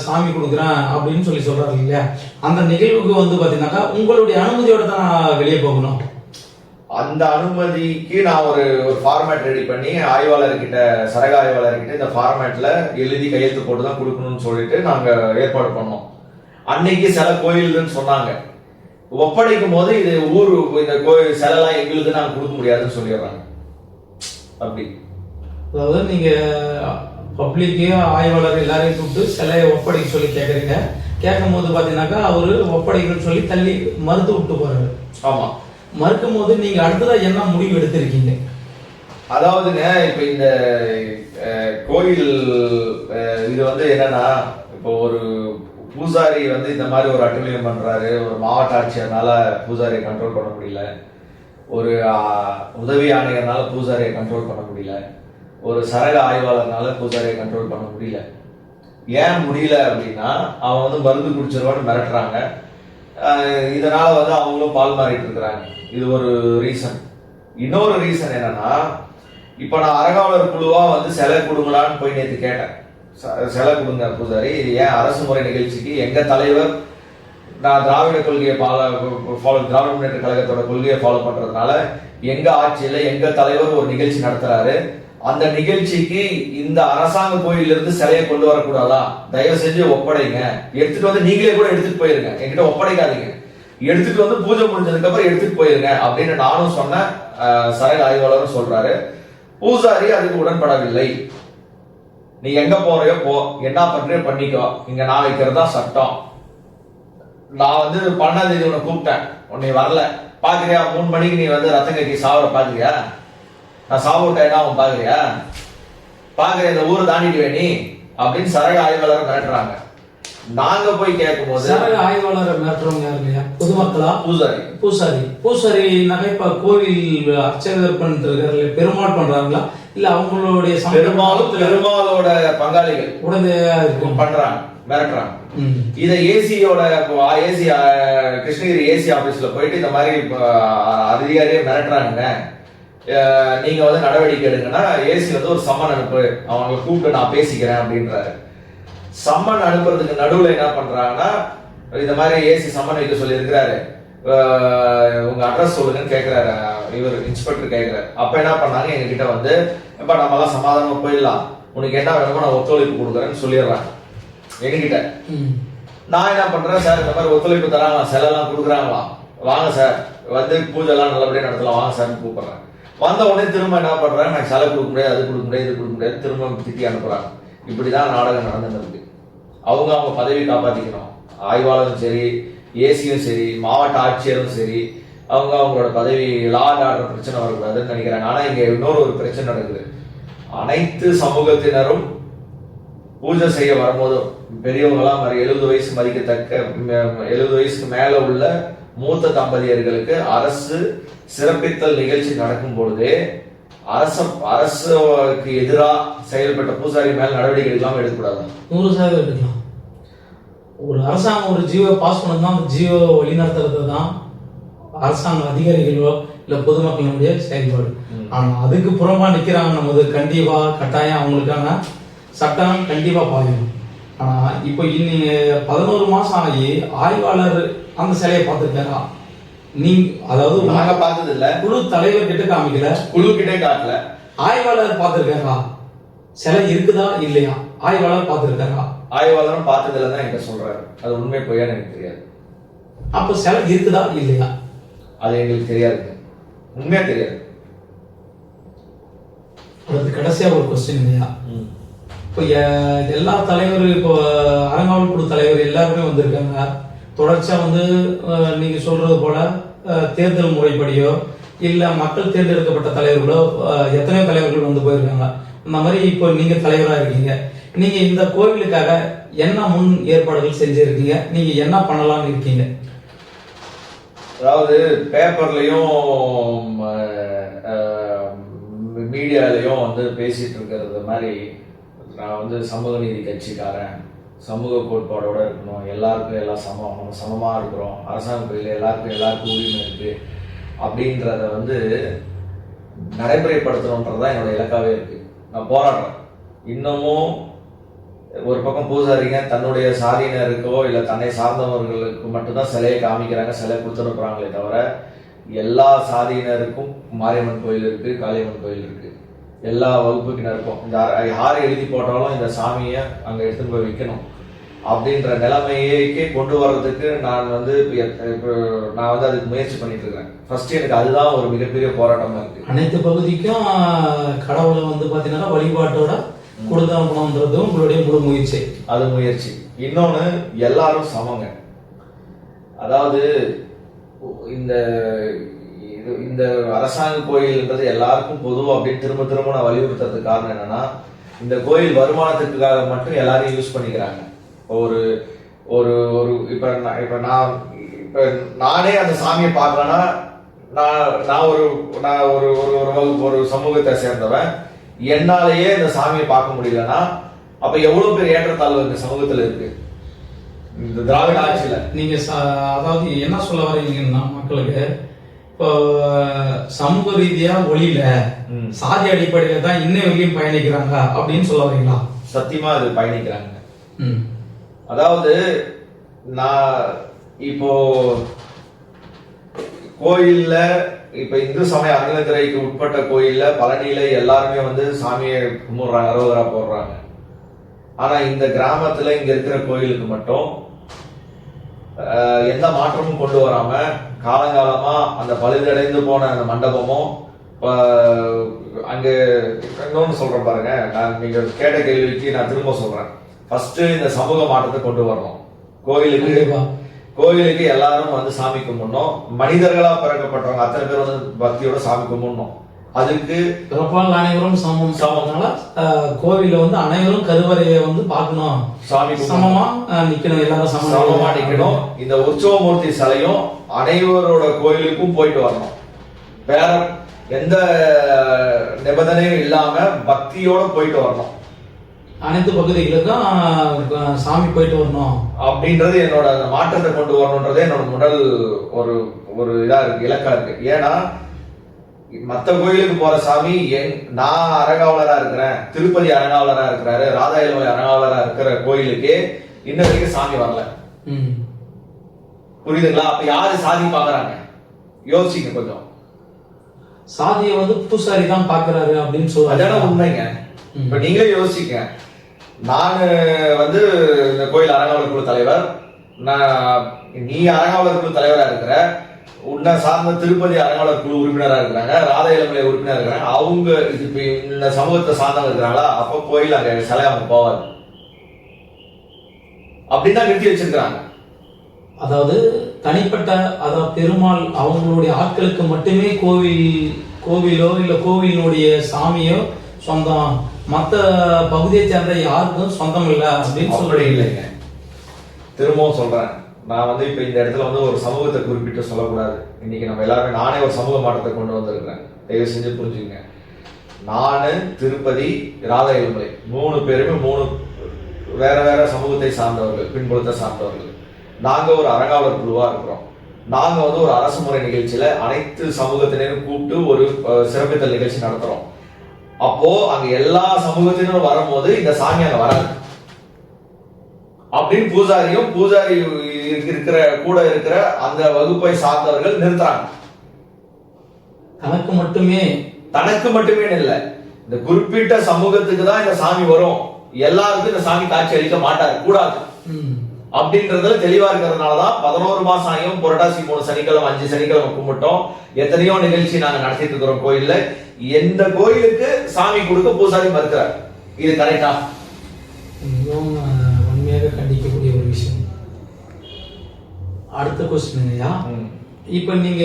சாமி கொடுக்குறேன் அப்படின்னு சொல்றாரு இல்லையா? அந்த நிகழ்வுக்கு வந்து பாத்தீங்கன்னாக்கா உங்களுடைய அனுமதியோட தான் நான் வெளியே போகணும். அந்த அனுமதிக்கு நான் ஒரு ஃபார்மேட் ரெடி பண்ணி ஆய்வாளர்கிட்ட, சரக ஆய்வாளர்கிட்ட இந்த ஃபார்மேட்ல எழுதி கையெழுத்து போட்டு தான் கொடுக்கணும்னு சொல்லிட்டு நாங்க ஏற்பாடு பண்ணோம். அன்னைக்கு சில கோயில்னு சொன்னாங்க. ஒப்படைக்கும் போது இது ஊர் இந்த கோயில் சிலைலாம் எங்களுக்கு நாங்க கொடுக்க முடியாதுன்னு சொல்லிடுறாங்க. அப்படி அதாவது நீங்க பப்ளிக்கே ஆய்வாளர் எல்லாரையும் கூப்பிட்டு சிலையை ஒப்படைக்க சொல்லி கேட்குறீங்க. கேட்கும் போது பாத்தீங்கன்னாக்கா அவரு ஒப்படைக்கணும்னு சொல்லி தள்ளி மறுத்து விட்டு போறாரு. ஆமா, மறுக்கும் போது நீங்க அடுத்ததா என்ன முடிவு எடுத்திருக்கீங்க? அதாவதுங்க இப்ப இந்த கோயில் இது வந்து என்னன்னா, இப்போ ஒரு பூசாரி வந்து இந்த மாதிரி ஒரு அட்டூழியம் பண்றாரு, ஒரு மாவட்ட ஆட்சியர்னால பூசாரியை கண்ட்ரோல் பண்ண முடியல, ஒரு உதவி ஆணையர்னால பூசாரியை கண்ட்ரோல் பண்ண முடியல, ஒரு சரக ஆய்வாளர்னால பூசாரியை கண்ட்ரோல் பண்ண முடியல. ஏன் முடியல அப்படின்னா, அவன் வந்து மருந்து குடிச்சிருவான்னு மிரட்டுறாங்க. இதனால வந்து அவங்களும் பால் மாறிட்டு இருக்கிறாங்க. இது ஒரு ரீசன். இன்னொரு ரீசன் என்னன்னா, இப்ப நான் அறங்காவலர் குழுவா வந்து சிலை கொடுங்களான்னு போய் நேற்று கேட்டேன். சிலை கொடுங்க பூசாரி, இது ஏன் அரசு முறை நிகழ்ச்சிக்கு எங்க தலைவர், நான் திராவிட கொள்கையை திராவிட முன்னேற்ற கழகத்தோட கொள்கையை ஃபாலோ பண்றதுனால எங்க ஆட்சியில எங்க தலைவர் ஒரு நிகழ்ச்சி நடத்துறாரு, அந்த நிகழ்ச்சிக்கு இந்த அரசாங்க கோயில இருந்து சிலையை கொண்டு வரக்கூடாதா? தயவு செஞ்சு ஒப்படைங்க, எடுத்துட்டு வந்து நீங்களே கூட எடுத்துட்டு போயிருங்க, என்கிட்ட ஒப்படைக்காதீங்க, எடுத்துட்டு வந்து பூஜை முடிஞ்சதுக்கு அப்புறம் எடுத்துட்டு போயிருங்க அப்படின்னு நானும் சொன்னேன். சரக ஆய்வாளரும் சொல்றாரு. பூசாரி அதுக்கு உடன்படவில்லை. நீ எங்க போறையோ போ, என்ன பண்றியோ பண்ணிக்கோ, இங்க நான் வைக்கிறதா சட்டம். நான் வந்து 12ஆம் தேதி உன்னை கூப்பிட்டேன், உன்னை வரல, பாக்குறியா? 3 மணிக்கு நீ வந்து ரத்தம் கட்டி சாவர பாக்குறியா? நான் சாப்பிட்டேன்னா அவன் பாக்குறியா? பாக்குற இந்த ஊரை தாண்டிடுவே நீ அப்படின்னு சரக ஆய்வாளர் மிரட்டுறாங்க. நாங்க போய் கேட்கும் போது, சரக ஆய்வாளர் மிரட்டுறவங்க யாரு இல்லையா? பொதுமக்களா? பூசாரி. பூசாரி நகைப்பா கோவில் அர்ச்சகர் பண்றாரு, பெருமாள் பண்றாங்களா இல்ல அவங்களுடைய பெருமாளோட பங்காளிகள் உடனடியா இருக்கும் பண்றாங்க, மிரட்டுறாங்க. இத ஏசியோட கிருஷ்ணகிரி ஏசி ஆபீஸ்ல போயிட்டு இந்த மாதிரி அதிகாரியே மிரட்டுறாங்க, நீங்க வந்து நடவடிக்கை எடுங்கன்னா ஏசி வந்து ஒரு சம்மன் அனுப்பு, அவங்களை கூப்பிட்டு நான் பேசிக்கிறேன் அப்படின்றாரு. சம்மன் அனுப்புறதுக்கு நடுவுல என்ன பண்றாங்கன்னா, இந்த மாதிரி ஏசி சம்மன் வைக்க சொல்லி இருக்கிறாரு, உங்க அட்ரஸ் சொல்லுங்கன்னு கேட்கிறாரு. இவர் இன்ஸ்பெக்டர் கேட்கிறாரு. அப்ப என்ன பண்ணாங்க, எங்க கிட்ட வந்து, இப்ப நம்ம எல்லாம் சமாதானமா போயிடலாம், உனக்கு என்ன வேணுமோ நான் ஒத்துழைப்பு கொடுக்குறேன்னு சொல்லிடுறாங்க எங்ககிட்ட. நான் என்ன பண்றேன், சார் இந்த மாதிரி ஒத்துழைப்பு தராங்களா, செலெல்லாம் கொடுக்குறாங்களா, வாங்க சார் வந்து பூஜை எல்லாம் நல்லபடியா நடத்தலாம், வாங்க சார் கூப்பிடுறேன். வந்த உடனே திரும்ப என்ன பண்றேன், நான் செலவு கொடுக்க முடியாது, அது கொடுக்க முடியாது, இது கொடுக்க முடியாது, திரும்ப திட்டி அனுப்புறாங்க. இப்படிதான் நாடகம் நடந்துருக்கு. அவங்க பதவி காப்பாத்திக்கணும். ஆய்வாளரும் சரி, ஏசியும் சரி, மாவட்ட ஆட்சியரும் சரி, அவங்களோட பதவி லா அண்ட் ஆர்டர் பிரச்சனை வரக்கூடாதுன்னு நினைக்கிறாங்க. ஆனா இங்க இன்னொரு ஒரு பிரச்சனை நடக்குது. அனைத்து சமூகத்தினரும் பூஜை செய்ய வரும்போதும் பெரியவங்களாம் 70 வயசு மதிக்கத்தக்க 70 வயசுக்கு மேல உள்ள மூத்த தம்பதியர்களுக்கு அரசு சிறப்பித்தல் நிகழ்ச்சி நடக்கும் பொழுதே அரசுக்கு எதிராக செயல்பட்ட பூசாரி மேல் நடவடிக்கை எடுக்கலாம், எடுக்கக்கூடாது. 100% எடுக்கலாம். ஒரு அரசாங்கம் ஒரு ஜியோ பாஸ் பண்ணதுதான், அந்த ஜியோ வழிநடத்துறது தான் அரசாங்க அதிகாரிகளோ இல்ல பொதுமக்களுடைய செயல்பாடு. ஆனா அதுக்கு புறம்பா நிக்கிறாங்க நமது, கண்டிப்பா கட்டாயம் அவங்களுக்கான சட்டம் கண்டிப்பா பாயும். ஆனா இப்போ இன்னைக்கு 11 மாசம் ஆகி ஆய்வாளர் அந்த சிலையை பார்த்துருக்காரா? நீங்க அதாவது நாங்க பார்த்தது இல்ல, குழு தலைவர் கிட்ட காமிக்கல, குழு கிட்டே காட்டல, ஆய்வாளர் பார்த்திருக்காரா? சிலை இருக்குதா இல்லையா ஆய்வாளர் பார்த்திருக்காரா? ஆய்வாளரும் பார்த்ததில்ல தான் என்கிட்ட சொல்றாரு. அது உண்மை பொய்யான்னு எனக்கு தெரியாது. அப்ப சிலை இருக்குதா இல்லையா அது எங்களுக்கு தெரியாது, உண்மையா தெரியாது. அடுத்து கடைசியா ஒரு கொஸ்டின் இல்லையா, இப்போ எல்லா தலைவரும் இப்போ அறங்காவல் குழு தலைவர் எல்லாருமே வந்திருக்காங்க. தொடர்ச்சியா வந்து நீங்க சொல்றது போல தேர்தல் முறைப்படியோ இல்ல மக்கள் தேர்ந்தெடுக்கப்பட்ட தலைவர்களோ எத்தனையோ தலைவர்கள் வந்து போயிருக்காங்க. அந்த மாதிரி இப்போ நீங்க தலைவரா இருக்கீங்க. நீங்க இந்த கோவிலுக்காக என்ன முன் ஏற்பாடுகள் செஞ்சிருக்கீங்க, நீங்க என்ன பண்ணலாம்னு இருக்கீங்க? அதாவது பேப்பர்லயும் மீடியாலையும் வந்து பேசிட்டு இருக்கிறது மாதிரி நான் வந்து சமூக நீதி கட்சிக்காரன், சமூக கோட்பாடோட இருக்கணும், எல்லாருக்கும் எல்லாம் சமம், நம்ம சமமா இருக்கிறோம், அரசாங்க கோயில எல்லாருக்கும் உரிமை இருக்கு அப்படின்றத வந்து நடைமுறைப்படுத்தணுன்றதுதான் என்னோட இலக்காவே இருக்கு. நான் போராடுறேன். இன்னமும் ஒரு பக்கம் பூசாரிங்க தன்னுடைய சாதியினருக்கோ இல்லை தன்னை சார்ந்தவர்களுக்கு மட்டும்தான் சிலையை காமிக்கிறாங்க, சிலை கொடுத்துருக்குறாங்களே தவிர எல்லா சாதியினருக்கும் மாரியம்மன் கோயில் இருக்கு, காளியம்மன் கோயில் இருக்கு, எல்லா வகுப்புக்கினருக்கும் இந்த யார் எழுதி போட்டாலும் இந்த சாமியை அங்கே எடுத்துன்னு போய் வைக்கணும் அப்படின்ற நிலைமையே கொண்டு வர்றதுக்கு நான் வந்து இப்போ நான் வந்து அதுக்கு முயற்சி பண்ணிட்டு இருக்கேன். ஃபர்ஸ்ட் எனக்கு அதுதான் ஒரு மிகப்பெரிய போராட்டமா இருக்கு. அனைத்து பகுதிக்கும் கடவுளை வந்து பாத்தீங்கன்னா வழிபாட்டோட கொடுக்கணும்ன்றது உங்களுடைய முழு முயற்சி. அது முயற்சி. இன்னொன்னு எல்லாரும் சமங்க. அதாவது இந்த இந்த அரசாங்க கோயில்ன்றது எல்லாருக்கும் பொதுவா அப்படின்னு திரும்ப நான் வலியுறுத்துறதுக்கு காரணம் என்னன்னா, இந்த கோயில் வருமானத்துக்காக மட்டும் எல்லாரையும் யூஸ் பண்ணிக்கிறாங்க. ஒரு ஒரு ஒரு இப்ப நானே அந்த சாமியை பார்க்கலன்னா நான் ஒரு சமூகத்தை சேர்ந்தவன், என்னாலேயே இந்த சாமியை பார்க்க முடியலன்னா அப்ப எவ்வளவு பேர் ஏற்றத்தாழ்வு இந்த சமூகத்துல இருக்கு இந்த திராவிட ஆட்சியில. நீங்க அதாவது என்ன சொல்ல வரீங்கன்னா, மக்களுக்கு இப்போ சமூக ரீதியா ஒளியில சாதி அடிப்படையில தான் இன்ன வரையும் பயணிக்கிறாங்க அப்படின்னு சொல்ல வரீங்களா? சத்தியமா அது பயணிக்கிறாங்க. அதாவது நான் இப்போ கோயில்ல இப்ப இந்து சமய அறநிலையத்துறைக்கு உட்பட்ட கோயில்ல பழனியில எல்லாருமே வந்து சாமியை கும்பிடுறாங்க, அரோகரா போடுறாங்க. ஆனா இந்த கிராமத்துல இங்க இருக்கிற கோயிலுக்கு மட்டும் எந்த மாற்றமும் கொண்டு வராம காலங்காலமா அந்த பழுதடைந்து போன அந்த மண்டபமும் அங்க இன்னொன்னு சொல்றேன் பாருங்க. நான் நீங்க கேட்ட கேள்விக்கு நான் திரும்ப சொல்றேன். ஃபர்ஸ்ட் இந்த சமூக மாற்றத்தை கொண்டு வரணும். கோயிலுக்கு எல்லாரும் வந்து சாமி கும்பிடணும். மனிதர்களா பிறக்கப்பட்டவங்க அத்தனை பேர் வந்து பக்தியோட சாமி கும்பிடணும். அதுக்கு அனைவரும் சமம்னால கோவில வந்து அனைவரும் கருவறையை வந்து பார்க்கணும், சாமி சமமா நிக்கணும், எல்லாரும் சமமா நிக்கணும். இந்த உற்சவமூர்த்தி சிலையும் அனைவரோட கோயிலுக்கும் போயிட்டு வரணும். வேற எந்த நிபந்தனையும் இல்லாம பக்தியோட போயிட்டு வரணும். அனைத்து பகுதிகளுக்கும் சாமி போயிட்டு வரணும் அப்படின்றது என்னோட மாற்றத்தை கொண்டு வரணுன்றதே என்னோட முதல் ஒரு இதா இருக்கு, இலக்கா இருக்கு. ஏன்னா மத்த கோயிலுக்கு போற சாமி நான் அறங்காவலரா இருக்கிறேன், திருப்பதி அறங்காவலரா இருக்கிறாரு, ராதாயலமலை அறங்காவலரா இருக்கிற கோயிலுக்கு இன்ன வரைக்கும் சாமி வரல. புரியுதுங்களா? அப்ப யாரு சாதி பாக்குறாங்க? யோசிங்க கொஞ்சம். சாதியை வந்து பூசாரி தான் பாக்குறாரு அப்படின்னு சொல்ல உண்மைங்க. இப்ப நீங்களே யோசிக்க. நான் வந்து இந்த கோயில் அறங்காவலர் குழு தலைவர், நீ அறங்காவலர் குழு தலைவரா இருக்கிற, உன்னை சார்ந்த திருப்பதி அறங்காவலர் குழு உறுப்பினரா இருக்கிறாங்க, ராதா இளமலை உறுப்பினர் இருக்கிறாங்க, அவங்க இப்ப இந்த சமூகத்தை சார்ந்தவங்க இருக்கிறாங்களா? அப்ப கோயில் அங்க சிலை அவங்க போவாது அப்படின்னு தான் நிறுத்தி வச்சிருக்கிறாங்க. அதாவது தனிப்பட்ட அதாவது பெருமாள் அவங்களுடைய ஆட்களுக்கு மட்டுமே கோவிலோ இல்ல கோவிலினுடைய சாமியோ சொந்தம், மற்ற பகுதியை சேர்ந்த யாருக்கும் சொந்தம் இல்லை அப்படின்னு சொல்ல இல்லைங்க. திரும்பவும் சொல்றேன், நான் வந்து இப்ப இந்த இடத்துல வந்து ஒரு சமூகத்தை குறிப்பிட்டு சொல்லக்கூடாது. இன்னைக்கு நம்ம எல்லாருமே நானே ஒரு சமூக மாற்றத்தை கொண்டு வந்திருக்கிறேன். தயவு செஞ்சு புரிஞ்சுக்கங்க. நானு, திருப்பதி, ராதா இளமலை 3 பேருமே 3 வேற வேற சமூகத்தை சார்ந்தவர்கள், பின்புலத்தை சார்ந்தவர்கள். நாங்க ஒரு அறங்காவலர் குழுவா இருக்கிறோம். நாங்க வந்து ஒரு அரசு முறை நிகழ்ச்சியில அனைத்து சமூகத்தினரும் கூப்பிட்டு ஒரு சிறப்பித்தல் நிகழ்ச்சி நடத்துறோம். அப்போ அங்க எல்லா சமூகத்தினரும் வரும்போது இந்த சாமி அங்க வராது அப்படின்னு பூஜாரி இருக்கிற கூட இருக்கிற அந்த வகுப்பை சார்ந்தவர்கள் நிறுத்துறாங்க. தனக்கு மட்டுமே இல்லை, இந்த குறிப்பிட்ட சமூகத்துக்கு தான் இந்த சாமி வரும், எல்லாருக்கும் இந்த சாமி காட்சி அளிக்க மாட்டாரு, கூடாது அப்படின்றதுல தெளிவா இருக்கிறதுனாலதான் 11 மாசம் ஆகியும் புரட்டாசி 3 சனிக்கிழமை 5 சனிக்கிழமை கும்பிட்டோம். எத்தனையோ நிகழ்ச்சி நாங்க நடத்திட்டு இருக்கிறோம் கோயில்ல. எந்த கோயிலுக்கு சாமி கொடுக்க பூசாரி மறுக்கிறார். இது கரெக்டா? மிகவும் உண்மையாக கண்டிக்கக்கூடிய ஒரு விஷயம். அடுத்த கொஸ்டின் ஐயா, இப்ப நீங்க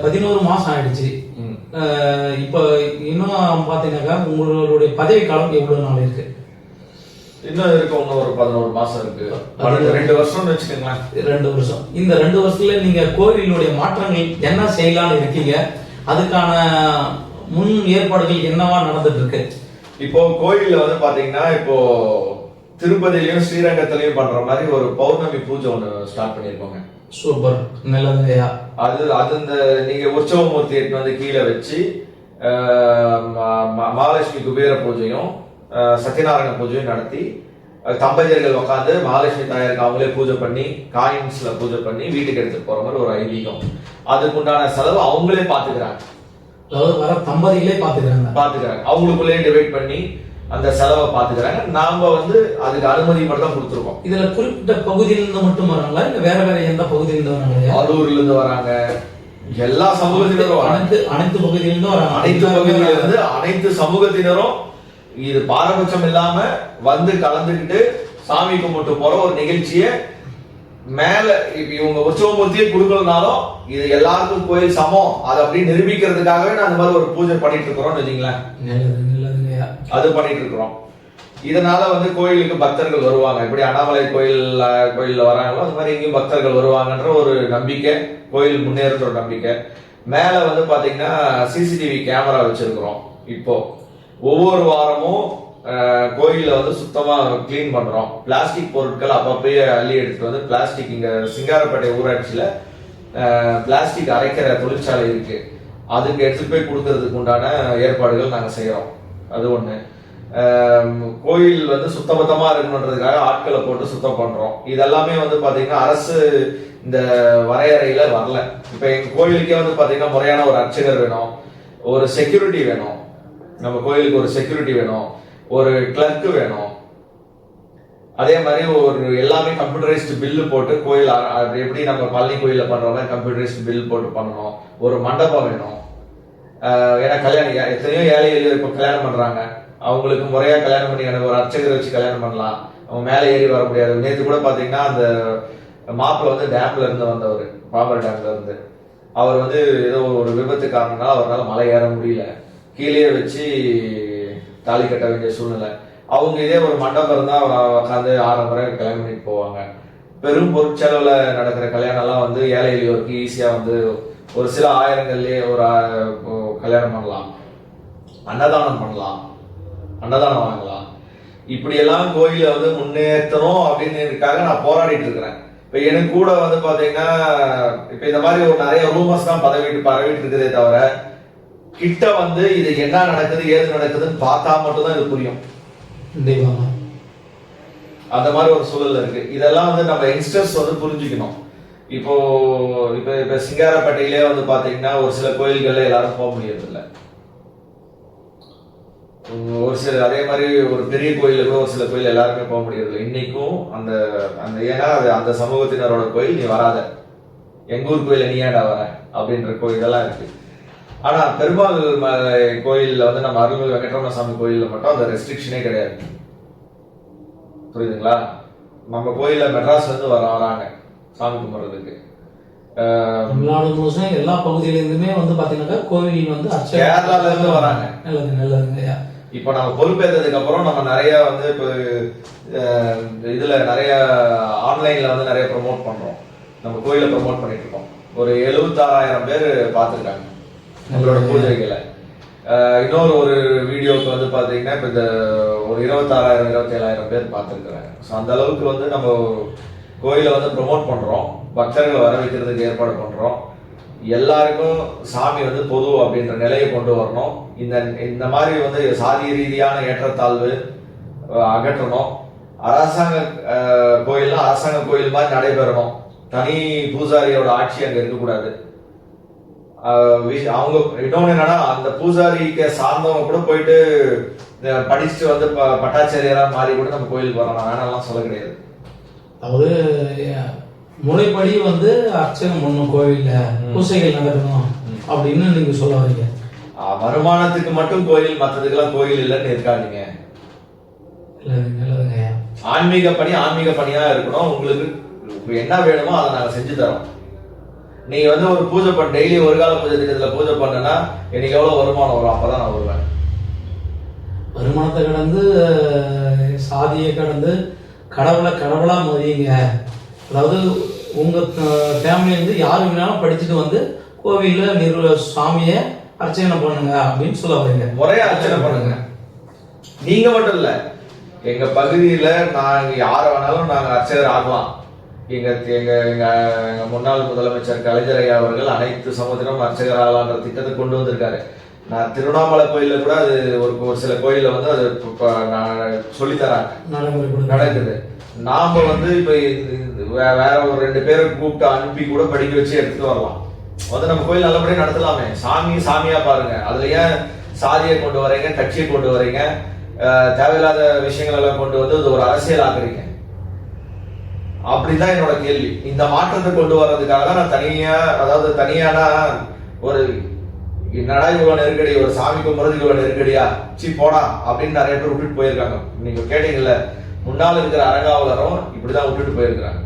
11 மாசம் ஆயிடுச்சு. இப்ப இன்னும் பாத்தீங்கன்னாக்கா உங்களுடைய பதவி காலம் எவ்வளவு நாள் இருக்கு? இன்னும் இருக்கு, இன்னும் ஒரு 11 மாசம் இருக்கு. 2 வருஷம்னு வச்சுக்கோங்களேன். 2 வருஷம். இந்த 2 வருஷத்துல நீங்க கோவிலுடைய மாற்றங்கள் என்ன செய்யலாம்னு இருக்கீங்க? அதுக்கான முன் ஏற்பாடுகள் என்னவா நடந்துட்டு இருக்கு? இப்போ கோயில்ல வந்து பாத்தீங்கன்னா, இப்போ திருப்பதியிலயும் ஸ்ரீரங்கத்திலயும் பண்ற மாதிரி ஒரு பௌர்ணமி பூஜை ஒண்ணு ஸ்டார்ட் பண்ணிருக்கோங்க. சூப்பர், நல்லதுங்கய்யா. அது இந்த நீங்க உற்சவமூர்த்தி எடுத்து வந்து கீழே வச்சு மகாலட்சுமி குபேர பூஜையும் சத்யநாராயண பூஜையும் நடத்தி தம்பதியர்கள் உட்காந்து மகாலட்சுமி தாயாருக்கு அவங்களே பூஜை பண்ணி காயின்ஸ்ல பூஜை பண்ணி வீட்டுக்கு எடுத்துட்டு போற மாதிரி ஒரு ஐதீகம். அதுக்குண்டான செலவு அவங்களே பாத்துக்கிறாங்க. அதாவது வர தம்பதிகளே பாத்துக்கிறாங்க. அவங்களுக்குள்ளே டிவைட் பண்ணி அந்த செலவை பாத்துக்கிறாங்க. நாம வந்து அதுக்கு அனுமதி மட்டும் தான் கொடுத்துருக்கோம். இதுல குறிப்பிட்ட பகுதியிலிருந்து மட்டும் வராங்களா, இல்ல வேற வேற எந்த பகுதியிலிருந்து வராங்க? ஆரூர்ல இருந்து வராங்க, எல்லா சமூகத்தினரும், அனைத்து பகுதியிலிருந்து வராங்க. அனைத்து பகுதியில இருந்து அனைத்து சமூகத்தினரும் இது பாரபட்சம் இல்லாம வந்து கலந்துக்கிட்டு சாமி கும்பிட்டு போற ஒரு நிகழ்ச்சியை மேல இவங்க உற்சவமூர்த்தியே கொடுக்கலனாலும் இது எல்லாருக்கும் கோயில் சமம் அதை அப்படி நிரூபிக்கிறதுக்காகவே நான் அந்த மாதிரி ஒரு பூஜை பண்ணிட்டு இருக்கிறோம்னு வச்சுங்களேன். அது பண்ணிட்டு இருக்கிறோம். இதனால வந்து கோயிலுக்கு பக்தர்கள் வருவாங்க. எப்படி அண்ணாமலை கோயில்ல வராங்களோ அது மாதிரி இங்கேயும் பக்தர்கள் வருவாங்கன்ற ஒரு நம்பிக்கை, கோயில் முன்னேறுற ஒரு நம்பிக்கை. மேல வந்து பாத்தீங்கன்னா சிசிடிவி கேமரா வச்சிருக்கிறோம். இப்போ ஒவ்வொரு வாரமும் கோயில வந்து சுத்தமா கிளீன் பண்றோம். பிளாஸ்டிக் பொருட்கள் அப்பப்பயே அள்ளி எடுத்துட்டு வந்து பிளாஸ்டிக், இங்க சிங்காரப்பேட்டை ஊராட்சியில பிளாஸ்டிக் அரைக்கிற தொழிற்சாலை இருக்கு, அதுக்கு எடுத்துட்டு போய் கொடுக்கறதுக்கு உண்டான ஏற்பாடுகள் நாங்க செய்யறோம். அது ஒண்ணு. கோயில் வந்து சுத்தபத்தமா இருக்கணுன்றதுக்காக ஆட்களை போட்டு சுத்தம் பண்றோம். இதெல்லாமே வந்து பாத்தீங்கன்னா அரசு இந்த வரையறையில வரல. இப்ப எங்க கோயிலுக்கே வந்து பாத்தீங்கன்னா முறையான ஒரு அர்ச்சகர் வேணும், ஒரு செக்யூரிட்டி வேணும், நம்ம கோயிலுக்கு ஒரு செக்யூரிட்டி வேணும், ஒரு கிளர்க் வேணும். அதே மாதிரி ஒரு எல்லாமே கம்ப்யூட்டரைஸ்டு பில்லு போட்டு கோயில் எப்படி நம்ம பழனி கோயில பண்ற மாதிரி கம்ப்யூட்டரைஸ்டு பில் போட்டு பண்ணணும். ஒரு மண்டபம் வேணும். ஏன்னா கல்யாணம் எத்தனையோ ஏழை எளிய இப்ப கல்யாணம் பண்றாங்க, அவங்களுக்கு முறையா கல்யாணம் பண்ணி ஒரு அர்ச்சகரை வச்சு கல்யாணம் பண்ணலாம். அவங்க மேலே ஏறி வர முடியாது. நேற்று கூட பாத்தீங்கன்னா அந்த மாப்பிள்ள வந்து டேம்ல இருந்து வந்தவர், பாபர் டேம்ல இருந்து, அவர் வந்து ஏதோ ஒரு விபத்து காரணம்னால அவரால் மலை ஏற முடியல, கீழே வச்சு தாலி கட்ட வேண்டிய சூழ்நிலை. அவங்க இதே ஒரு மண்டபம் தான் உட்காந்து 6 முறை கல்யாணம் பண்ணிட்டு போவாங்க. பெரும் பொருட்செலவுல நடக்கிற கல்யாணம் எல்லாம் வந்து ஏழை எளியோருக்கு ஈஸியா வந்து ஒரு சில ஆயிரங்கள்லயே ஒரு கல்யாணம் பண்ணலாம், அன்னதானம் பண்ணலாம், அன்னதானம் வாங்கலாம். இப்படி எல்லாம் கோயில வந்து முன்னேற்றணும் அப்படின்னுக்காக நான் போராடிட்டு இருக்கிறேன். இப்ப எனக்கு கூட வந்து பாத்தீங்கன்னா இப்ப இந்த மாதிரி ஒரு நிறைய ரூமர்ஸ் தான் பரவிட்டு இருக்குதே தவிர கிட்ட வந்து இது என்ன நடக்குது ஏது நடக்குதுன்னு பார்த்தா மட்டும்தான் இது புரியும். அந்த மாதிரி ஒரு சூழல் இருக்கு. இதெல்லாம் வந்து நம்ம யங்ஸ்டர்ஸ் வந்து புரிஞ்சுக்கணும். இப்போ இப்ப சிங்காரப்பேட்டையிலே வந்து பாத்தீங்கன்னா ஒரு சில கோயில்கள்ல எல்லாரும் போக முடியறது இல்லை. ஒரு சில அதே மாதிரி ஒரு பெரிய கோயில கூட ஒரு சில கோயில் எல்லாருமே போக முடியறது. இன்னைக்கும் அந்த அந்த ஏன்னா அது அந்த சமூகத்தினரோட கோயில், நீ வராத, எங்க ஊர் கோயில நீ ஏன்டா வர அப்படின்ற கோயிலெல்லாம் இருக்கு. ஆனா பெருமாள் கோயில்ல வந்து நம்ம அருள்மிகு வெங்கட்ரமண சாமி கோயில்ல மட்டும் அந்த ரெஸ்ட்ரிக்ஷனே கிடையாது. புரியுதுங்களா? நம்ம கோயில்ல மெட்ராஸ்ல இருந்து வராங்க சாமி கும்பிடுறதுக்கு. தமிழ்நாடு முழுசும் எல்லா பகுதியில இருந்துமே வந்து பாத்தீங்கன்னா கோவில் வந்து கேரளால இருந்து வராங்க. நல்லதுங்க. இப்ப நம்ம பொறுப்பேற்றதுக்கு அப்புறம் நம்ம நிறைய வந்து இப்ப இதுல நிறைய ஆன்லைன்ல வந்து நிறைய ப்ரொமோட் பண்றோம். நம்ம கோயில ப்ரொமோட் பண்ணிட்டு இருக்கோம். ஒரு 76,000 பேர் பார்த்துருக்காங்க நம்மளோட பூஜைகளை. இன்னொரு ஒரு வீடியோக்கு வந்து பாத்தீங்கன்னா இப்ப இந்த ஒரு 26,000 27,000 பேர் பார்த்துருக்காங்க. ஸோ அந்த அளவுக்கு வந்து நம்ம கோயிலை வந்து ப்ரொமோட் பண்றோம், பக்தர்களை வர வைக்கிறதுக்கு ஏற்பாடு பண்றோம். எல்லாருக்கும் சாமி வந்து பொது அப்படின்ற நிலையை கொண்டு வரணும். இந்த மாதிரி வந்து சாதிய ரீதியான ஏற்றத்தாழ்வு அகற்றணும். அரசாங்க கோயில்னா அரசாங்க கோயில் மாதிரி நடைபெறணும். தனி பூசாரியோட ஆட்சி அங்க இருக்கக்கூடாது. அவங்க இன்னொன்னு என்னன்னா அந்த பூசாரிக்கு சார்ந்தவங்க கூட போயிட்டு படிச்சுட்டு வந்து பட்டாச்சாரியரா மாறி கூட நம்ம கோயிலுக்கு வரலாம், வேணாம்லாம் சொல்ல கிடையாது. அதாவது முறைப்படி வந்து அர்ச்சனை பண்ணணும், கோவில்ல பூசைகள் நடக்கணும் அப்படின்னு நீங்க சொல்ல வரீங்க. வருமானத்துக்கு மட்டும் கோயில், மற்றதுக்கெல்லாம் கோயில் இல்லைன்னு இருக்காதீங்க. நல்லதுங்க. ஆன்மீக பணியா இருக்கணும். உங்களுக்கு என்ன வேணுமோ அதை நாங்க செஞ்சு தரோம். நீங்க வந்து ஒரு பூஜை பண்ண, டெய்லி ஒரு கால பூஜை திட்டத்துல பூஜை பண்ணனா எனக்கு எவ்வளவு வருமானம் வரும், அப்பதான் நான் வருவேன். வருமானத்தை கடந்து, சாதியை கடந்து கடவுளா மதியுங்க. அதாவது உங்க ஃபேமிலி வந்து யாரு வேணாலும் படிச்சுட்டு வந்து கோவில்ல சாமியை அர்ச்சனை பண்ணுங்க அப்படின்னு சொல்ல வரீங்க. முறையா அர்ச்சனை பண்ணுங்க. நீங்க மட்டும் இல்ல, எங்க பகுதியில நாங்க யார வேணாலும் நாங்க அர்ச்சகர் ஆகலாம். எங்க எங்க எங்க முன்னாள் முதலமைச்சர் கலைஞர் ஐயா அவர்கள் அனைத்து சமுதிரம் அர்ச்சகர் ஆகலான்ற திட்டத்தை கொண்டு வந்திருக்காரு. நான் திருவண்ணாமலை கோயில்ல கூட அது ஒரு சில கோயில்ல வந்து அது சொல்லித்தராங்க, நடக்குது. நாம வந்து இப்ப வேற ஒரு 2 பேரை கூப்பிட்டு அனுப்பி கூட படிக்க வச்சு எடுத்துட்டு வரலாம். வந்து நம்ம கோயில் நல்லபடியா நடத்தலாமே. சாமியா பாருங்க. அதுல ஏன் சாதியை கொண்டு வரீங்க, கட்சியை கொண்டு வரீங்க, தேவையில்லாத விஷயங்கள் எல்லாம் கொண்டு வந்து ஒரு அரசியல் ஆக்குறீங்க? அப்படிதான் என்னோட கேள்வி. இந்த மாற்றத்தை கொண்டு வர்றதுக்காக தான் நான் தனியானா ஒரு என்னடா இவ்வளவு நெருக்கடி, ஒரு சாமி கும்பிடுறது இவ்வளவு நெருக்கடியா, சி போடா அப்படின்னு நிறைய பேர் விட்டுட்டு போயிருக்காங்க. நீங்க கேட்டீங்கல்ல, முன்னாள் இருக்கிற அரங்காவலரும் இப்படிதான் விட்டுட்டு போயிருக்கிறாங்க.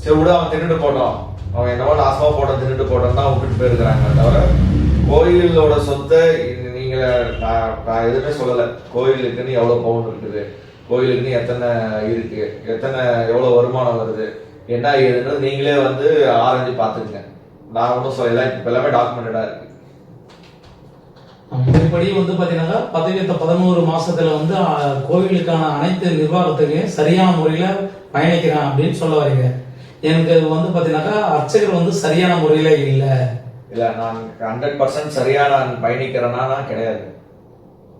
சரி விட, அவன் தின்னுட்டு போட்டோம், அவன் என்னவோ நாசமா போட்டோம், தின்னுட்டு போட்டோம் தான் விட்டுட்டு போயிருக்கிறாங்க. தவிர கோயிலோட சொத்தை நீங்க நான் எதுவுமே சொல்லல. கோயிலுக்குன்னு எவ்வளவு பவுன் இருக்குது, கோயிலுக்குன்னு எத்தனை இருக்கு, எவ்வளவு வருமானம் வருது, என்ன ஏதுன்றது நீங்களே வந்து ஆராய்ச்சி பார்த்துக்குங்க. நான் ஒன்றும் சொல்லல, இப்ப எல்லாமே டாக்குமெண்டடா இருக்கு. முறைப்படி வந்து பாத்தீங்கன்னா 11 மாசத்துல வந்து கோவிலுக்கான அனைத்து நிர்வாகத்தையும் சரியான முறையில பயணிக்கிறான் அப்படின்னு சொல்ல வரீங்க. எனக்கு வந்து பாத்தீங்கன்னாக்கா அர்ச்சகர் வந்து சரியான முறையில இல்ல, நான் 100% சரியா நான் பயணிக்கிறேன்னா நான் கிடையாது.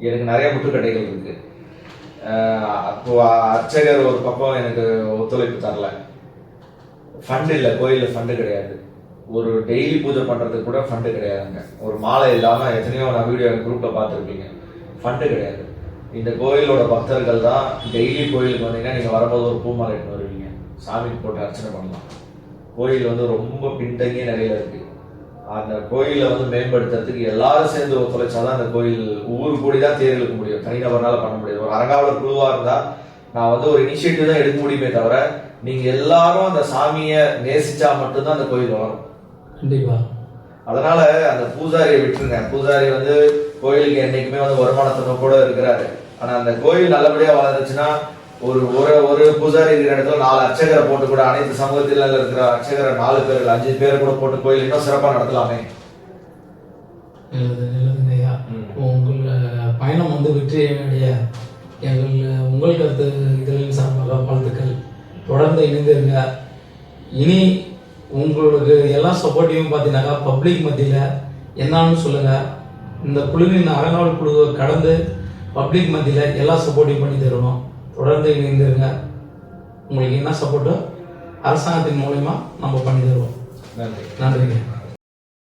எனக்கு நிறைய முட்டுக்கட்டைகள் இருக்கு. அப்போ அர்ச்சகர் ஒரு பக்கம் எனக்கு ஒத்துழைப்பு தரல. ஃபண்ட் இல்ல, கோயில்ல ஃபண்டு கிடையாது. ஒரு டெய்லி பூஜை பண்றதுக்கு கூட ஃபண்டு கிடையாதுங்க. ஒரு மாலை இல்லாம எத்தனையோ நான் வீடியோ குரூப்ல பார்த்துருப்பீங்க, ஃபண்டு கிடையாது. இந்த கோயிலோட பக்தர்கள் தான் டெய்லி கோயிலுக்கு வந்தீங்கன்னா நீங்க வரும்போது ஒரு பூமாலை எடுத்து வருவீங்க, சாமிக்கு போட்டு அர்ச்சனை பண்ணலாம். கோயில் வந்து ரொம்ப பின்தங்கிய நிலையில இருக்கு. அந்த கோயிலை வந்து மேம்படுத்துறதுக்கு எல்லாரும் சேர்ந்து ஒத்துழைச்சாதான் அந்த கோயில் ஊர் கூடி தான் தேர் இழுக்க முடியும். தனிநபர்னால பண்ண முடியாது. ஒரு அரங்காவலர் குழுவா இருந்தா நான் வந்து ஒரு இனிஷியேட்டிவ் தான் எடுக்க முடியுமே தவிர, நீங்க எல்லாரும் அந்த சாமியை நேசிச்சா மட்டும்தான் அந்த கோயில் வளரும். கண்டிப்பா. அதனால அந்த பூஜாரியை விட்டுருங்க. பூஜாரி வந்து கோயிலுக்கு என்னைக்குமே வந்து வருமானத்தை கூட இருக்கிறாரு. ஆனா அந்த கோயில் நல்லபடியா வளர்ந்துச்சுன்னா ஒரு ஒரு பூஜாரி இருக்கிற இடத்துல 4 அர்ச்சகரை போட்டு கூட அனைத்து சமூகத்தில் இருக்கிற அர்ச்சகரை 4 பேர் 5 பேரை கூட போட்டு கோயில் இன்னும் சிறப்பா நடத்தலாமே. நல்லதுங்கய்யா. உங்கள் பயணம் வந்து வெற்றியடைய உங்கள் கருத்து இதழின் சார்பாக வாழ்த்துக்கள். தொடர்ந்து இணைந்திருங்க. இனி உங்களுக்கு எல்லா சப்போர்ட்டிவும் பார்த்தீங்கன்னாக்கா பப்ளிக் மத்தியில் என்னன்னு சொல்லுங்க. இந்த குழுவின் அரங்காவல் குழுவை கடந்து பப்ளிக் மத்தியில் எல்லா சப்போர்ட்டையும் பண்ணி தருவோம். தொடர்ந்து இணைந்திருங்க. உங்களுக்கு என்ன சப்போர்ட்டோ அரசாங்கத்தின் மூலமா நம்ம பண்ணி தருவோம். நன்றி. நன்றிங்க.